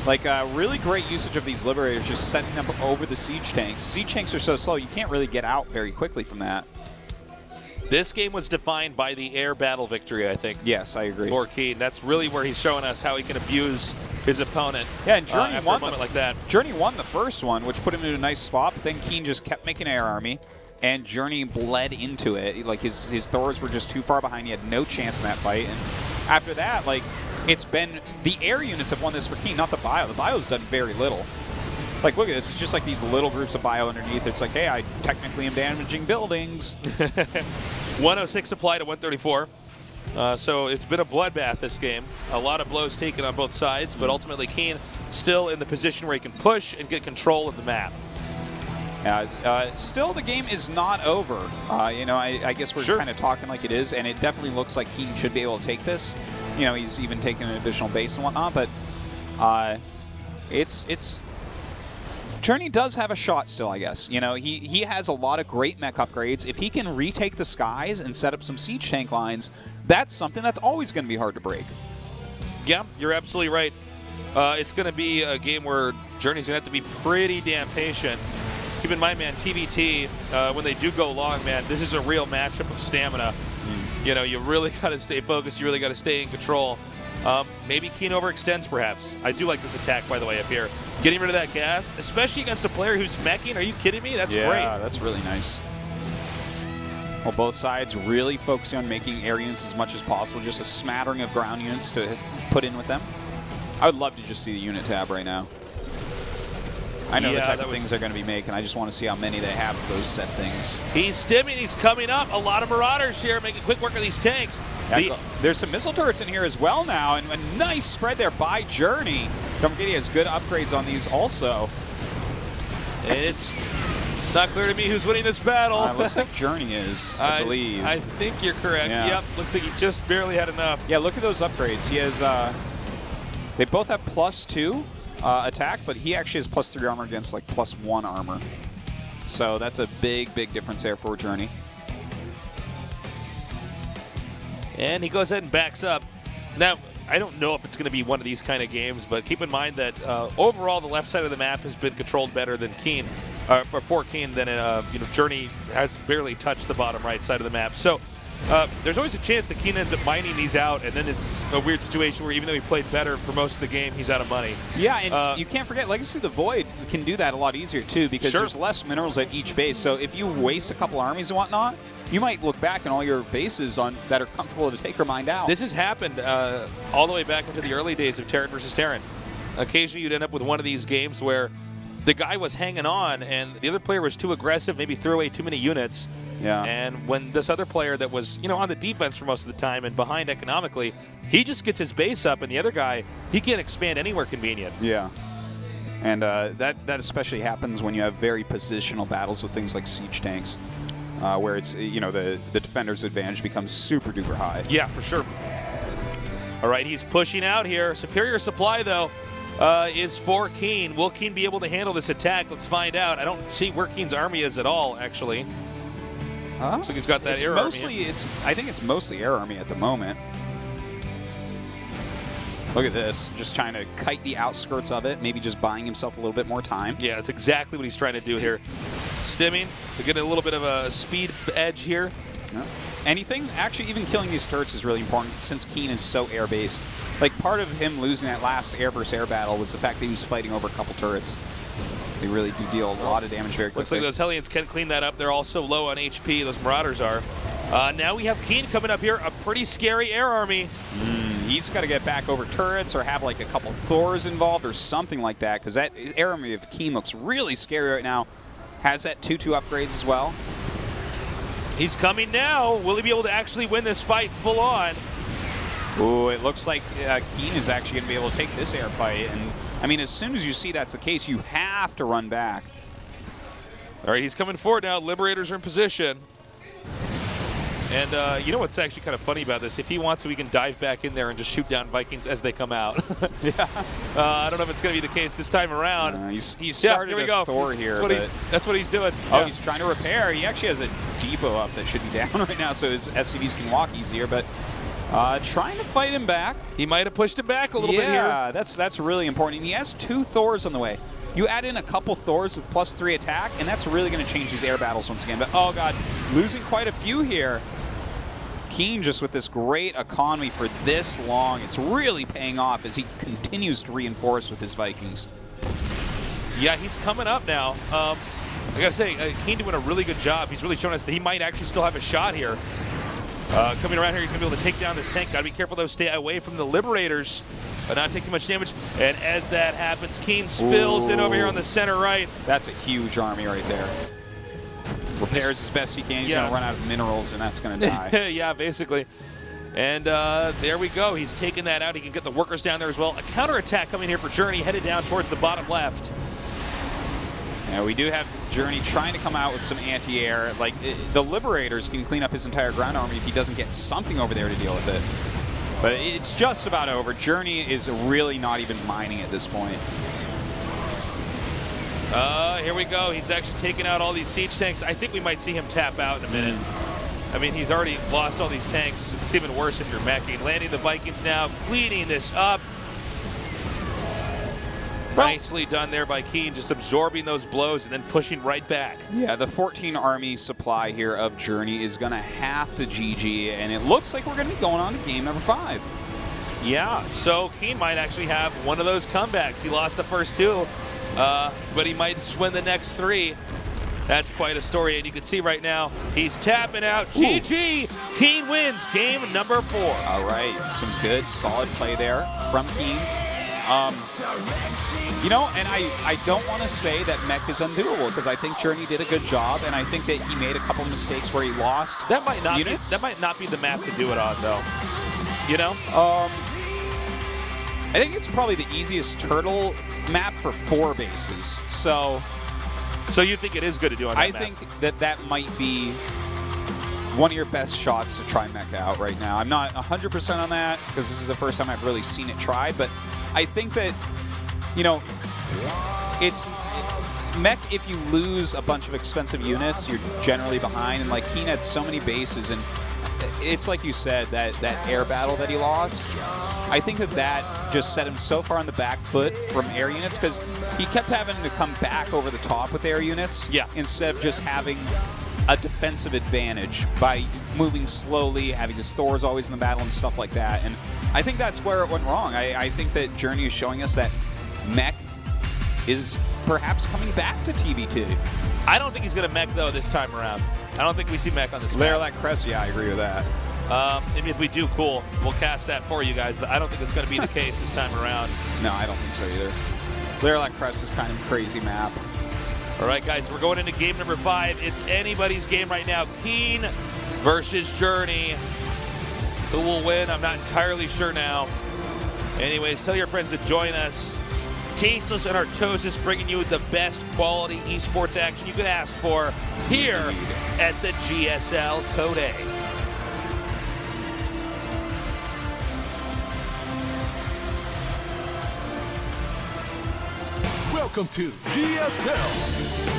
Like, really great usage of these Liberators, just setting them over the siege tanks. Siege tanks are so slow, you can't really get out very quickly from that. This game was defined by the air battle victory, I think. Yes, I agree. For Keen. That's really where he's showing us how he can abuse his opponent. Yeah, and Journey after won a moment like that. Journey won the first one, which put him in a nice spot, but then Keen just kept making air army, and Journey bled into it. Like, his Thors were just too far behind. He had no chance in that fight. And after that, like, it's been the air units have won this for Keen, not the bio. The bio's done very little. Like, look at this. It's just like these little groups of bio underneath. It's like, hey, I technically am damaging buildings. 106 supply to 134. So it's been a bloodbath, this game. A lot of blows taken on both sides, but ultimately Keen still in the position where he can push and get control of the map. Still, the game is not over. You know, I guess we're kind of talking like it is, and it definitely looks like Keen should be able to take this. You know, he's even taking an additional base and whatnot, but it's Journey does have a shot still, I guess. You know, he has a lot of great mech upgrades. If he can retake the skies and set up some siege tank lines, that's something that's always going to be hard to break. Yeah, you're absolutely right. It's going to be a game where Journey's going to have to be pretty damn patient. Keep in mind, man, TBT, when they do go long, man, this is a real matchup of stamina. You know, you really got to stay focused. You really got to stay in control. Maybe Keen overextends, perhaps. I do like this attack, by the way, up here. Getting rid of that gas, especially against a player who's meching. Are you kidding me? That's great. Yeah, that's really nice. Well, both sides really focusing on making air units as much as possible. Just a smattering of ground units to put in with them. I would love to just see the unit tab right now. I know the type of things they're going to be making. I just want to see how many they have of those set things. He's stimming. He's coming up. A lot of Marauders here making quick work of these tanks. Yeah, there's some missile turrets in here as well now, and a nice spread there by Journey. Don't forget he has good upgrades on these also. It's not clear to me who's winning this battle. Looks like Journey is, I believe. I think you're correct. Yeah. Yep, looks like he just barely had enough. Yeah, look at those upgrades. He has, they both have +2 attack, but he actually has +3 armor against like +1 armor. So that's a big, big difference there for Journey. And he goes ahead and backs up. Now, I don't know if it's going to be one of these kind of games, but keep in mind that overall the left side of the map has been controlled better than Keen, for Keen than Journey has barely touched the bottom right side of the map. So there's always a chance that Keen ends up mining these out, and then it's a weird situation where even though he played better for most of the game, he's out of money. Yeah, and you can't forget Legacy of the Void can do that a lot easier too, because there's less minerals at each base. So if you waste a couple armies and whatnot, you might look back and all your bases that are comfortable to take are mined out. This has happened all the way back into the early days of Terran versus Terran. Occasionally you'd end up with one of these games where the guy was hanging on and the other player was too aggressive, maybe threw away too many units. Yeah. And when this other player that was, on the defense for most of the time and behind economically, he just gets his base up, and the other guy, he can't expand anywhere convenient. Yeah. And that especially happens when you have very positional battles with things like siege tanks, where it's, the defender's advantage becomes super duper high. Yeah, for sure. All right, he's pushing out here. Superior supply, though, is for Keen. Will Keen be able to handle this attack? Let's find out. I don't see where Keen's army is at all, actually. Looks like he's got that air army. I think it's mostly air army at the moment. Look at this, just trying to kite the outskirts of it, maybe just buying himself a little bit more time. Yeah, that's exactly what he's trying to do here. Stimming to get a little bit of a speed edge here. No. Anything, actually even killing these turrets is really important since Keen is so air-based. Like, part of him losing that last air versus air battle was the fact that he was fighting over a couple turrets. They really do deal a lot of damage very quickly. Looks like those Hellions can clean that up. They're all so low on HP, those Marauders are. Now we have Keen coming up here, a pretty scary air army. He's got to get back over turrets or have like a couple Thors involved or something like that, because that air army of Keen looks really scary right now. Has that 2/2 upgrades as well. He's coming now. Will he be able to actually win this fight full on? Ooh, it looks like Keen is actually going to be able to take this air fight. And I mean, as soon as you see that's the case, you have to run back. All right, he's coming forward now. Liberators are in position. And you know what's actually kind of funny about this? If he wants to, we can dive back in there and just shoot down Vikings as they come out. Yeah. I don't know if it's going to be the case this time around. He's started here we go. Thor here. That's what he's doing. Oh, Yeah. he's trying to repair. He actually has a depot up that should be down right now, so his SCVs can walk easier. But trying to fight him back. He might have pushed him back a little bit here. Yeah, that's really important. And he has 2 Thors on the way. You add in a couple Thors with +3 attack, and that's really going to change these air battles once again. But, oh, God, losing quite a few here. Keen just with this great economy for this long. It's really paying off as he continues to reinforce with his Vikings. Yeah, he's coming up now. I got to say, Keen doing a really good job. He's really showing us that he might actually still have a shot here. Coming around here, he's going to be able to take down this tank. Got to be careful, though. Stay away from the Liberators, but not take too much damage. And as that happens, Keen spills in over here on the center right. That's a huge army right there. Repairs as best he can. He's going to run out of minerals, and that's going to die. Yeah, basically. And there we go. He's taking that out. He can get the workers down there as well. A counterattack coming here for Journey, headed down towards the bottom left. Yeah, we do have Journey trying to come out with some anti-air. Like, the Liberators can clean up his entire ground army if he doesn't get something over there to deal with it. But it's just about over. Journey is really not even mining at this point. Here we go. He's actually taking out all these siege tanks. I think we might see him tap out in a minute. I mean, he's already lost all these tanks. It's even worse if you're meching. Landing the Vikings now, cleaning this up. Nicely done there by Keen, just absorbing those blows and then pushing right back. Yeah, the 14 army supply here of Journey is going to have to GG, and it looks like we're going to be going on to game number 5. Yeah, so Keen might actually have one of those comebacks. He lost the first 2. But he might win the next 3. That's quite a story, and you can see right now he's tapping out. GG! Keen wins game number 4. All right, some good, solid play there from Keen. You know, and I don't want to say that mech is undoable because I think Journey did a good job, and I think that he made a couple mistakes where he lost that might not units. That might not be the map to do it on, though. You know? I think it's probably the easiest turtle map for 4 bases. So you think it is good to do on that map? I think that might be one of your best shots to try mech out right now. I'm not 100% on that because this is the first time I've really seen it tried, but I think that, you know, it's mech, if you lose a bunch of expensive units, you're generally behind, and like Keen had so many bases, and it's like you said, that air battle that he lost, I think that just set him so far on the back foot from air units because he kept having to come back over the top with air units instead of just having a defensive advantage by moving slowly, having his Thors always in the battle and stuff like that. And I think that's where it went wrong. I think that Journey is showing us that mech is perhaps coming back to TV2. I don't think he's going to mech, though, this time around. I don't think we see mech on this map. Lairlac Crest, yeah, I agree with that. Maybe if we do, cool. We'll cast that for you guys, but I don't think it's going to be the case this time around. No, I don't think so either. Lairlac Crest is kind of a crazy map. All right, guys, we're going into game number 5. It's anybody's game right now. Keen versus Journey. Who will win? I'm not entirely sure now. Anyways, tell your friends to join us. Tasteless and Artosis bringing you the best quality esports action you could ask for here at the GSL CodeA. Welcome to GSL.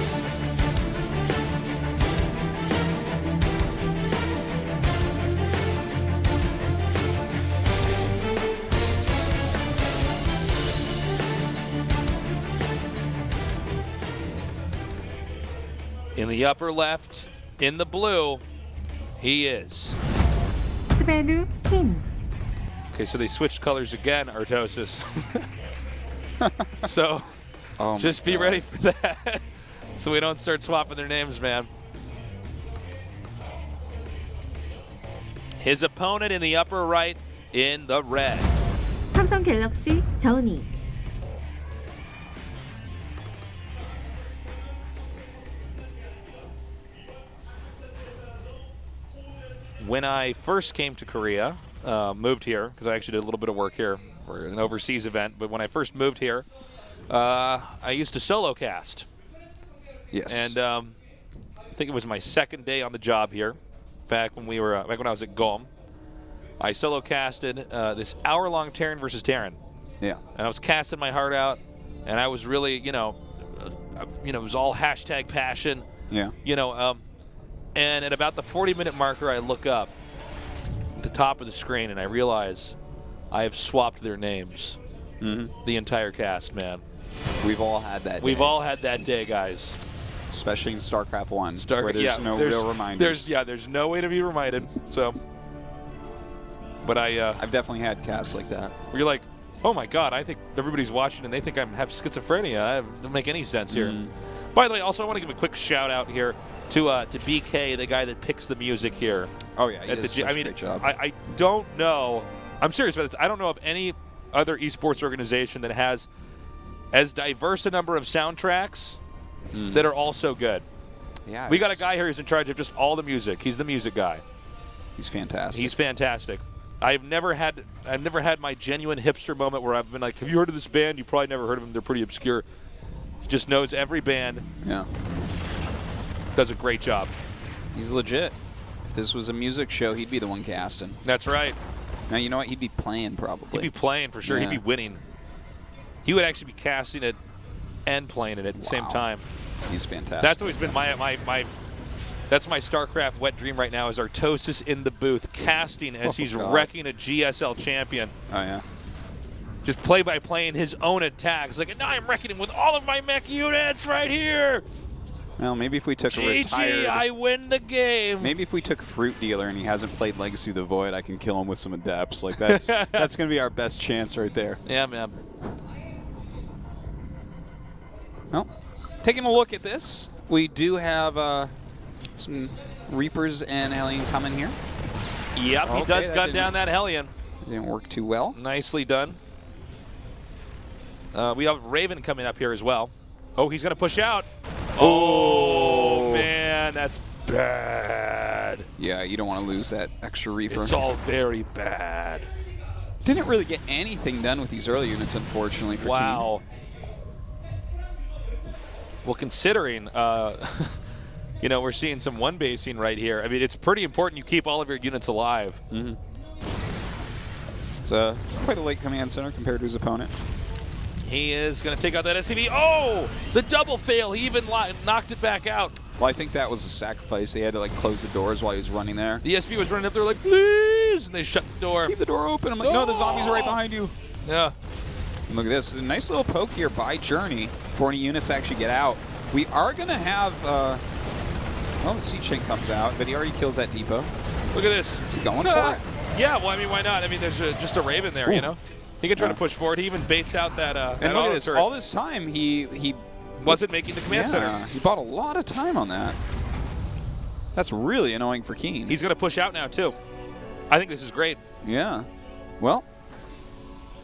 In the upper left, in the blue, he is. 스베누 킨. Okay, so they switched colors again, Artosis. So just be ready for that so we don't start swapping their names, man. His opponent in the upper right in the red. 삼성 갤럭시 저니. when I first came to Korea, moved here, because I actually did a little bit of work here for an overseas event, but when I first moved here, I used to solo cast. Yes. And I think it was my second day on the job here, back when I was at GOM. I solo casted this hour-long Terran versus Terran. Yeah. And I was casting my heart out, and I was really, it was all hashtag passion. Yeah. And at about the 40-minute marker, I look up at the top of the screen, and I realize I have swapped their names. Mm-hmm. The entire cast, man. We've all had that day. We've all had that day, guys. Especially in StarCraft 1, where there's no real reminders. There's no way to be reminded. So, but I've definitely had casts like that. where you're like, oh my God, I think everybody's watching and they think I have schizophrenia. It doesn't make any sense here. By the way, also I want to give a quick shout out here to BK, the guy that picks the music here. Oh yeah, he at does the such a great job. I don't know. I'm serious about this. I don't know of any other esports organization that has as diverse a number of soundtracks that are all so good. Yeah, We got a guy here who's in charge of just all the music. He's the music guy. He's fantastic. He's fantastic. I've never had my genuine hipster moment where I've been like, have you heard of this band? You probably never heard of them. They're pretty obscure. He just knows every band. Yeah. Does a great job. He's legit. If this was a music show, he'd be the one casting. That's right. Now, you know what? He'd be playing probably. He'd be playing for sure. Yeah. He'd be winning. He would actually be casting it and playing it at the same time. He's fantastic. That's always been that's my StarCraft wet dream right now is Artosis in the booth casting as he's wrecking a GSL champion. Oh, yeah. Just play by playing his own attacks. Like, now I'm wrecking him with all of my mech units right here. Well, maybe if we took a GG, retired... I win the game. Maybe if we took Fruit Dealer and he hasn't played Legacy of the Void, I can kill him with some Adepts. Like, that's that's going to be our best chance right there. Yeah, man. Well, taking a look at this, we do have some Reapers and Hellion coming here. Yep, he does gun down that Hellion. Didn't work too well. Nicely done. We have Raven coming up here as well. Oh, he's going to push out. Oh, man, that's bad. Yeah, you don't want to lose that extra Reaper. It's all very bad. Didn't really get anything done with these early units, unfortunately, for Wow. Well, considering, we're seeing some one-basing right here. I mean, it's pretty important you keep all of your units alive. Mm-hmm. It's quite a late command center compared to his opponent. He is going to take out that SCV. Oh, the double fail. He even knocked it back out. Well, I think that was a sacrifice. They had to, like, close the doors while he was running there. The SV was running up there like, please, and they shut the door. Keep the door open. I'm like, no, the zombies are right behind you. Yeah. And look at this. A nice little poke here by Journey before any units actually get out. We are going to have, well, the Siege Tank comes out, but he already kills that depot. Look at this. Is he going for it? Yeah, well, I mean, why not? I mean, there's just a Raven there, you know? He can try to push forward. He even baits out that and look at this. All this time, he wasn't making the command center. He bought a lot of time on that. That's really annoying for Keen. He's going to push out now, too. I think this is great. Yeah. Well,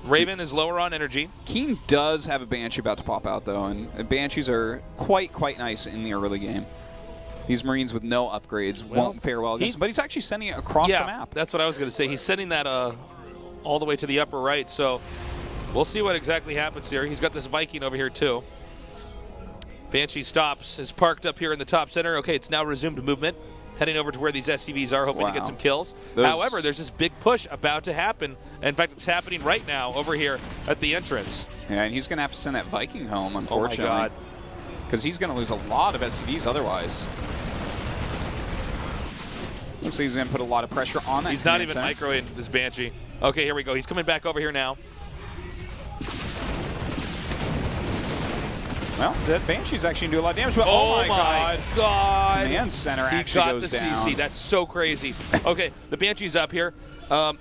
Raven is lower on energy. Keen does have a Banshee about to pop out, though, and Banshees are quite nice in the early game. These Marines with no upgrades won't fare well against him, but he's actually sending it across the map. That's what I was going to say. He's sending that all the way to the upper right, so we'll see what exactly happens here. He's got this Viking over here, too. Banshee stops, is parked up here in the top center. Okay, it's now resumed movement, heading over to where these SCVs are, hoping to get some kills. However, there's this big push about to happen. In fact, it's happening right now over here at the entrance. Yeah, and he's going to have to send that Viking home, unfortunately. Oh, my God. Because he's going to lose a lot of SCVs otherwise. Looks like he's going to put a lot of pressure on that. He's not even microing this Banshee. Okay, here we go. He's coming back over here now. Well, that Banshee's actually going to do a lot of damage. But oh my God. Command center actually goes down. He got the CC. That's so crazy. Okay, the Banshee's up here. I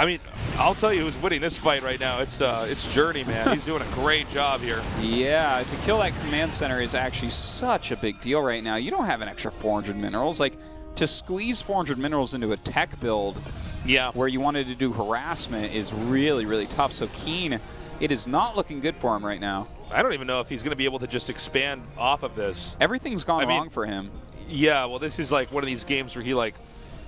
mean, I'll tell you who's winning this fight right now. It's Journey, man. He's doing a great job here. Yeah, to kill that command center is actually such a big deal right now. You don't have an extra 400 minerals. Like, to squeeze 400 minerals into a tech build where you wanted to do harassment is really tough. So Keen, it is not looking good for him right now. I don't even know if he's going to be able to just expand off of this. Everything's gone wrong for him. Yeah, well, this is like one of these games where he, like,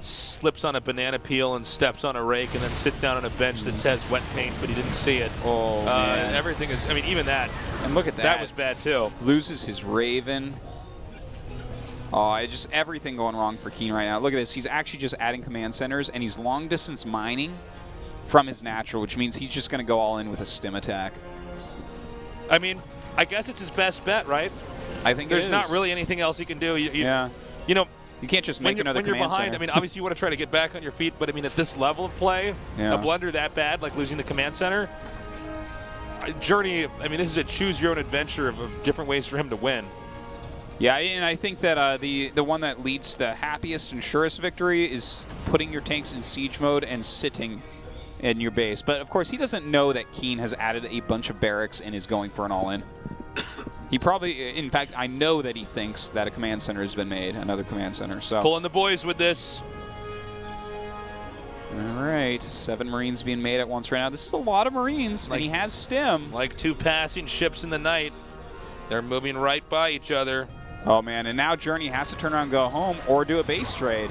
slips on a banana peel and steps on a rake and then sits down on a bench that says wet paint, but he didn't see it. Oh, man. Everything is, I mean, even that. And look at that. That was bad, too. Loses his Raven. Oh, just everything going wrong for Keen right now. Look at this. He's actually just adding command centers, and he's long-distance mining from his natural, which means he's just going to go all in with a stim attack. I mean, I guess it's his best bet, right? I think there's it is. not really anything else he can do. Yeah. You know, you can't just make another command behind, center. I mean, obviously you want to try to get back on your feet, but I mean, at this level of play, a blunder that bad, like losing the command center, Journey, I mean, this is a choose-your-own-adventure of different ways for him to win. Yeah, and I think that the one that leads to the happiest and surest victory is putting your tanks in siege mode and sitting in your base. But, of course, he doesn't know that Keen has added a bunch of barracks and is going for an all-in. He probably, in fact, I know that he thinks that a command center has been made, another command center. So pulling the boys with this. All right, 7 Marines being made at once right now. This is a lot of Marines, and he has stim. Like 2 passing ships in the night. They're moving right by each other. Oh, man, and now Journey has to turn around and go home or do a base trade.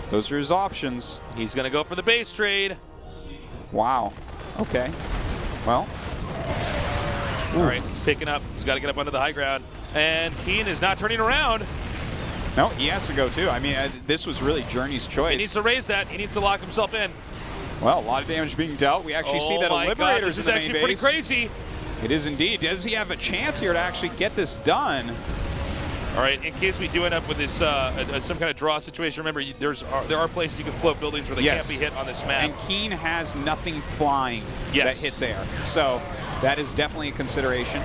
Those are his options. He's going to go for the base trade. Wow. Okay. Well. All right, he's picking up. He's got to get up onto the high ground. And Keen is not turning around. No, he has to go, too. I mean, this was really Journey's choice. He needs to raise that. He needs to lock himself in. Well, a lot of damage being dealt. We actually see that a Liberator's in the main base. This is actually pretty crazy. It is indeed. Does he have a chance here to actually get this done? All right, in case we do end up with this some kind of draw situation, remember there are places you can float buildings where they can't be hit on this map. And Keen has nothing flying that hits air, so that is definitely a consideration.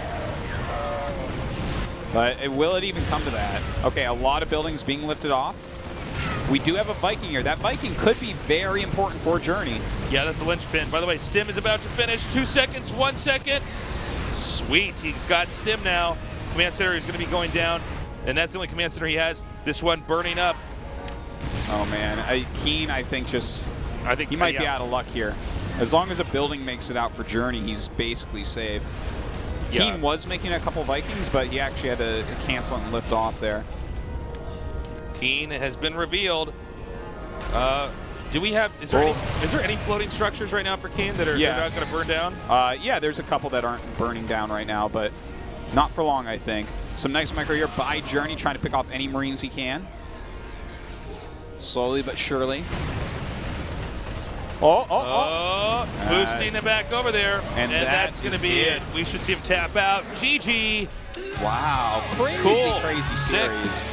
But will it even come to that? Okay, a lot of buildings being lifted off. We do have a Viking here. That Viking could be very important for Journey. Yeah, that's the linchpin. By the way, Stim is about to finish. 2 seconds, 1 second. Sweet, he's got Stim now. Command center is going to be going down. And that's the only command center he has. This one burning up. Oh, man. Keen, I think he might be out of luck here. As long as a building makes it out for Journey, he's basically safe. Yeah. Keen was making a couple Vikings, but he actually had to cancel and lift off there. Keen has been revealed. Do we have, is there any floating structures right now for Keen that are not going to burn down? Yeah, there's a couple that aren't burning down right now, but not for long, I think. Some nice micro here by Journey, trying to pick off any Marines he can. Slowly but surely. Boosting it back over there. And that's going to be it. We should see him tap out. GG. Wow. Crazy series.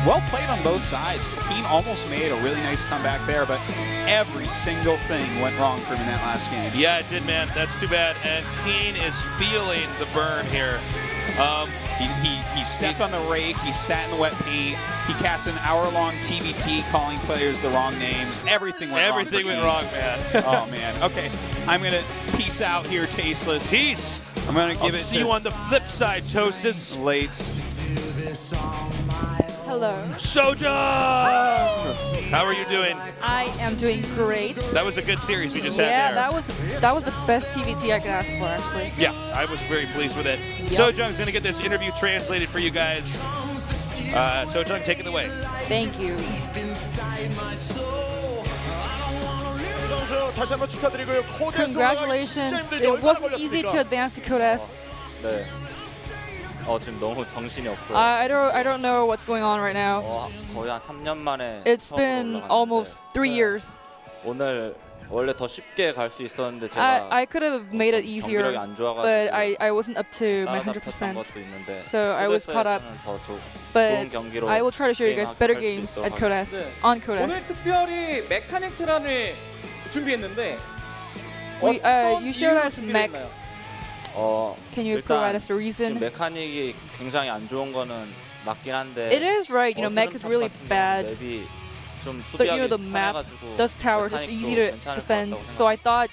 Well played on both sides. Keen almost made a really nice comeback there, but every single thing went wrong for him in that last game. Yeah, it did, man. That's too bad. And Keen is feeling the burn here. He stepped on the rake. He sat in the wet paint. He cast an hour-long TBT calling players the wrong names. Everything went wrong. Everything went wrong, man. Oh, man. Okay, I'm going to peace out here, Tasteless. Peace. I'm going to give it see you on the flip side, Tosis. Late. Hello. Sojung! How are you doing? I am doing great. That was a good series we just had there. Yeah, that was the best TVT I could ask for, actually. Yeah, I was very pleased with it. Yep. Sojung's going to get this interview translated for you guys. Sojung, take it away. Thank you. Congratulations. It wasn't easy to advance to CodeA. 네. 지금 너무 정신이 없어요. I don't know what's going on right now. 거의 한 3년 만에 It's been almost 3 years. 오늘 원래 더 쉽게 갈 수 있었는데 제가 I could have made it easier, 경기력이 안 좋아가지고 but I wasn't up to my 따라잡혔던 100%. 것도 있는데 So I was caught up. 더 But 좋은 경기로 I will try to show you guys better 게임할 수 games at 있도록 CodeA, on 오늘 CodeA. 특별히 메카닉 트란을 준비했는데 You showed us mech. Can you provide us a 지금 reason? 메카닉이 굉장히 안 좋은 거는 맞긴 한데 It is right, mech is really bad. 맵이 좀 But 수비하기 the map 편해가지고 does towers, it's easy to defend. So I thought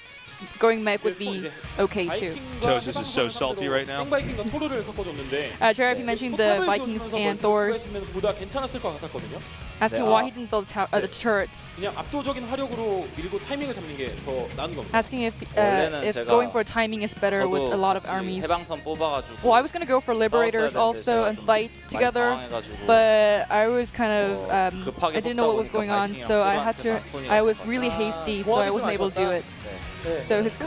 going mech would be okay too. Tosis is so salty right now. 바이킹과 토르를 섞어줬는데 JRP mentioned the Vikings and Thors. 보다 괜찮았을 것 같았거든요. asking why he didn't build the turrets. 그냥 압도적인 화력으로 밀고 타이밍을 잡는 게 더 나은 겁니다. Asking if 원래는 if 제가 going for timing is better with a lot of 같이 armies. 해방선 뽑아가지고 Well, I was gonna go for liberators also and fight together, but I was kind of I didn't know what was going on, so I was really hasty, so I wasn't able to do it. So his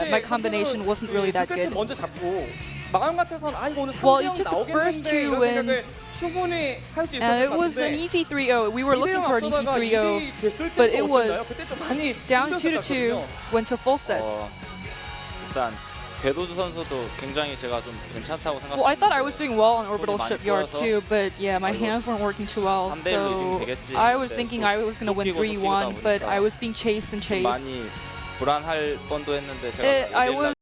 my combination wasn't really that good. 먼저 잡고 마음 같아서는 아 이거 오늘 Well, 3대0 you took the 나오겠는데 first two 이런 생각을 wins, 충분히 할 수 and 있었을 it 것 was an 같은데 easy 3-0. We were looking for an easy 3-0, but it was 그때 좀 많이 down 2-2, 힘들었거든요. went to full set. 일단 궤도주 선수도 굉장히 제가 좀 괜찮다고 생각합니다. Well, I thought I was doing well on Orbital Shipyard too, but yeah, my hands weren't working too well. So I was thinking I was gonna win 3-1, but I was being chased and chased. 많이 불안할 뻔도 했는데 제가 I was